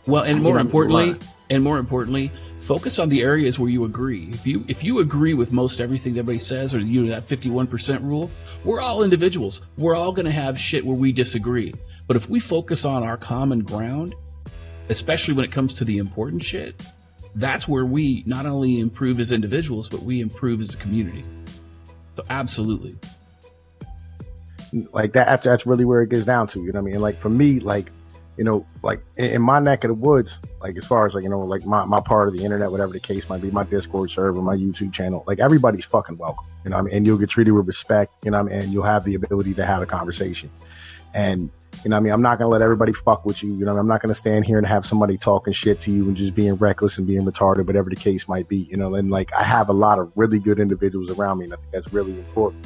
Speaker 1: Well, and more importantly, focus on the areas where you agree. If you agree with most everything that everybody says, or you that 51% rule, we're all individuals. We're all going to have shit where we disagree. But if we focus on our common ground, especially when it comes to the important shit, that's where we not only improve as individuals, but we improve as a community. So absolutely.
Speaker 2: Like that's really where it gets down to, you know what I mean? Like for me, like, you know, like in my neck of the woods, like as far as like, you know, like my part of the internet, whatever the case might be, my Discord server, my YouTube channel, like everybody's fucking welcome, you know what I mean? And you'll get treated with respect, you know what I mean? And you'll have the ability to have a conversation. And you know what I mean? I'm not going to let everybody fuck with you. You know, I'm not going to stand here and have somebody talking shit to you and just being reckless and being retarded, whatever the case might be, you know, and like I have a lot of really good individuals around me. And I think that's really important,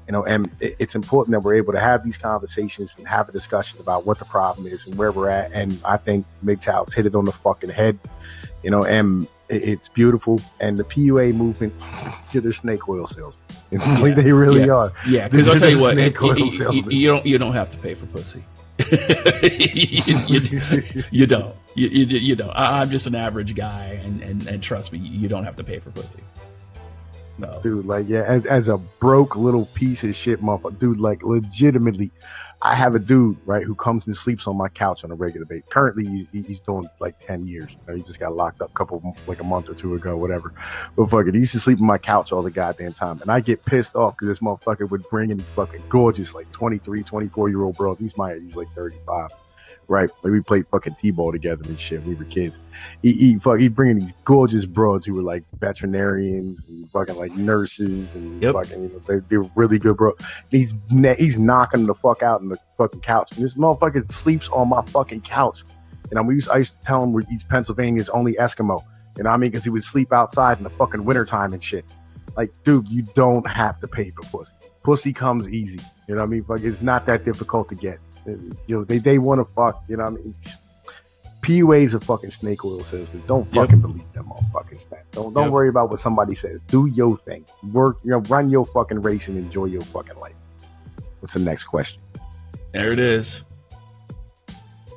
Speaker 2: you know, and it's important that we're able to have these conversations and have a discussion about what the problem is and where we're at. And I think MGTOW's hit it on the fucking head, you know, and it's beautiful. And the PUA movement, they're snake oil salesmen. Like they really are.
Speaker 1: Yeah, because I'll tell you what, you don't have to pay for pussy. you don't. You don't. I'm just an average guy, and trust me, you don't have to pay for pussy. No,
Speaker 2: dude. Like, yeah, as a broke little piece of shit, motherfucker, dude. Like, legitimately, I have a dude right who comes and sleeps on my couch on a regular basis. Currently, he's doing like 10 years. You know, he just got locked up a month or two ago, whatever. But fuck it, he used to sleep on my couch all the goddamn time, and I get pissed off because this motherfucker would bring in fucking gorgeous like 23, 24-year-old bros. He's like 35. Right, like we played fucking t-ball together and shit. We were kids. He'd bring in these gorgeous broads who were like veterinarians and fucking like nurses and fucking, you know, they were really good, bro. He's knocking the fuck out on the fucking couch. And this motherfucker sleeps on my fucking couch. And I used to tell him East Pennsylvania's only Eskimo. You know what I mean? Because he would sleep outside in the fucking wintertime and shit. Like, dude, you don't have to pay for pussy. Pussy comes easy. You know what I mean? Like, it's not that difficult to get. You know, they want to fuck, you know what I mean? PUA is a fucking snake oil salesman. Don't fucking believe them motherfuckers, man. Don't worry about what somebody says. Do your thing. Work, run your fucking race and enjoy your fucking life. What's the next question?
Speaker 1: There it is.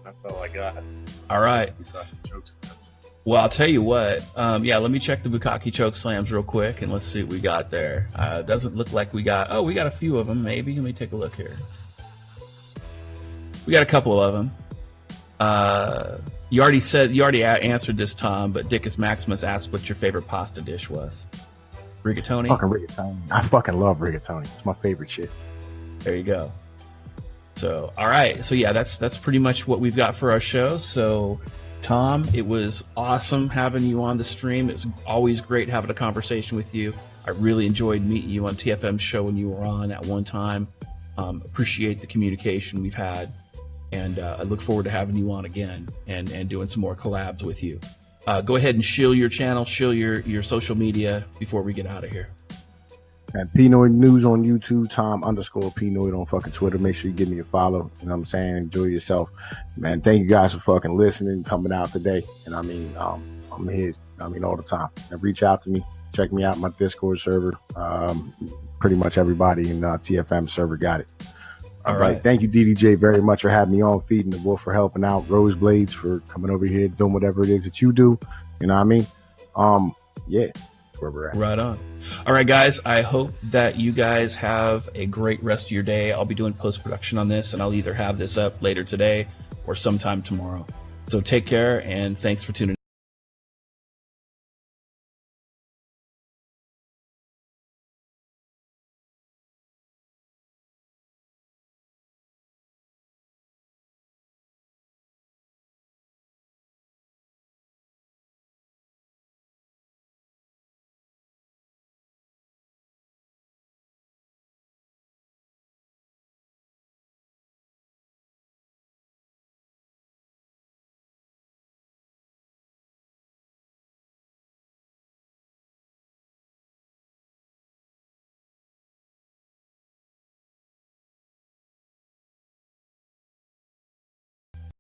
Speaker 3: That's all I got.
Speaker 1: All right. Well, I'll tell you what. Let me check the Bukkake choke slams real quick, and let's see what we got there. Doesn't look like we got. Oh, we got a few of them. Maybe. Let me take a look here. We got a couple of them. You already answered this, Tom. But Dickus Maximus asked what your favorite pasta dish was. Rigatoni.
Speaker 2: Fucking rigatoni. I fucking love rigatoni. It's my favorite shit.
Speaker 1: There you go. So, all right. So yeah, that's pretty much what we've got for our show. So, Tom, it was awesome having you on the stream. It's always great having a conversation with you. I really enjoyed meeting you on TFM's show when you were on at one time. Appreciate the communication we've had, and I look forward to having you on again and doing some more collabs with you. Go ahead and shill your channel, shill your social media before we get out of here.
Speaker 2: And Pnoid News on YouTube, Tom_Pnoid on fucking Twitter. Make sure you give me a follow. You know what I'm saying? Enjoy yourself. Man, thank you guys for fucking listening, coming out today. And I mean, I'm here, all the time. And reach out to me. Check me out, my Discord server. Pretty much everybody in TFM server got it. All right. Thank you, DDJ, very much for having me on, Feeding the Wolf for helping out, Roseblades for coming over here, doing whatever it is that you do. You know what I mean? Yeah. Where we're at.
Speaker 1: Right on. All right, guys, I hope that you guys have a great rest of your day. I'll be doing post-production on this, and I'll either have this up later today or sometime tomorrow. So take care, and thanks for tuning in.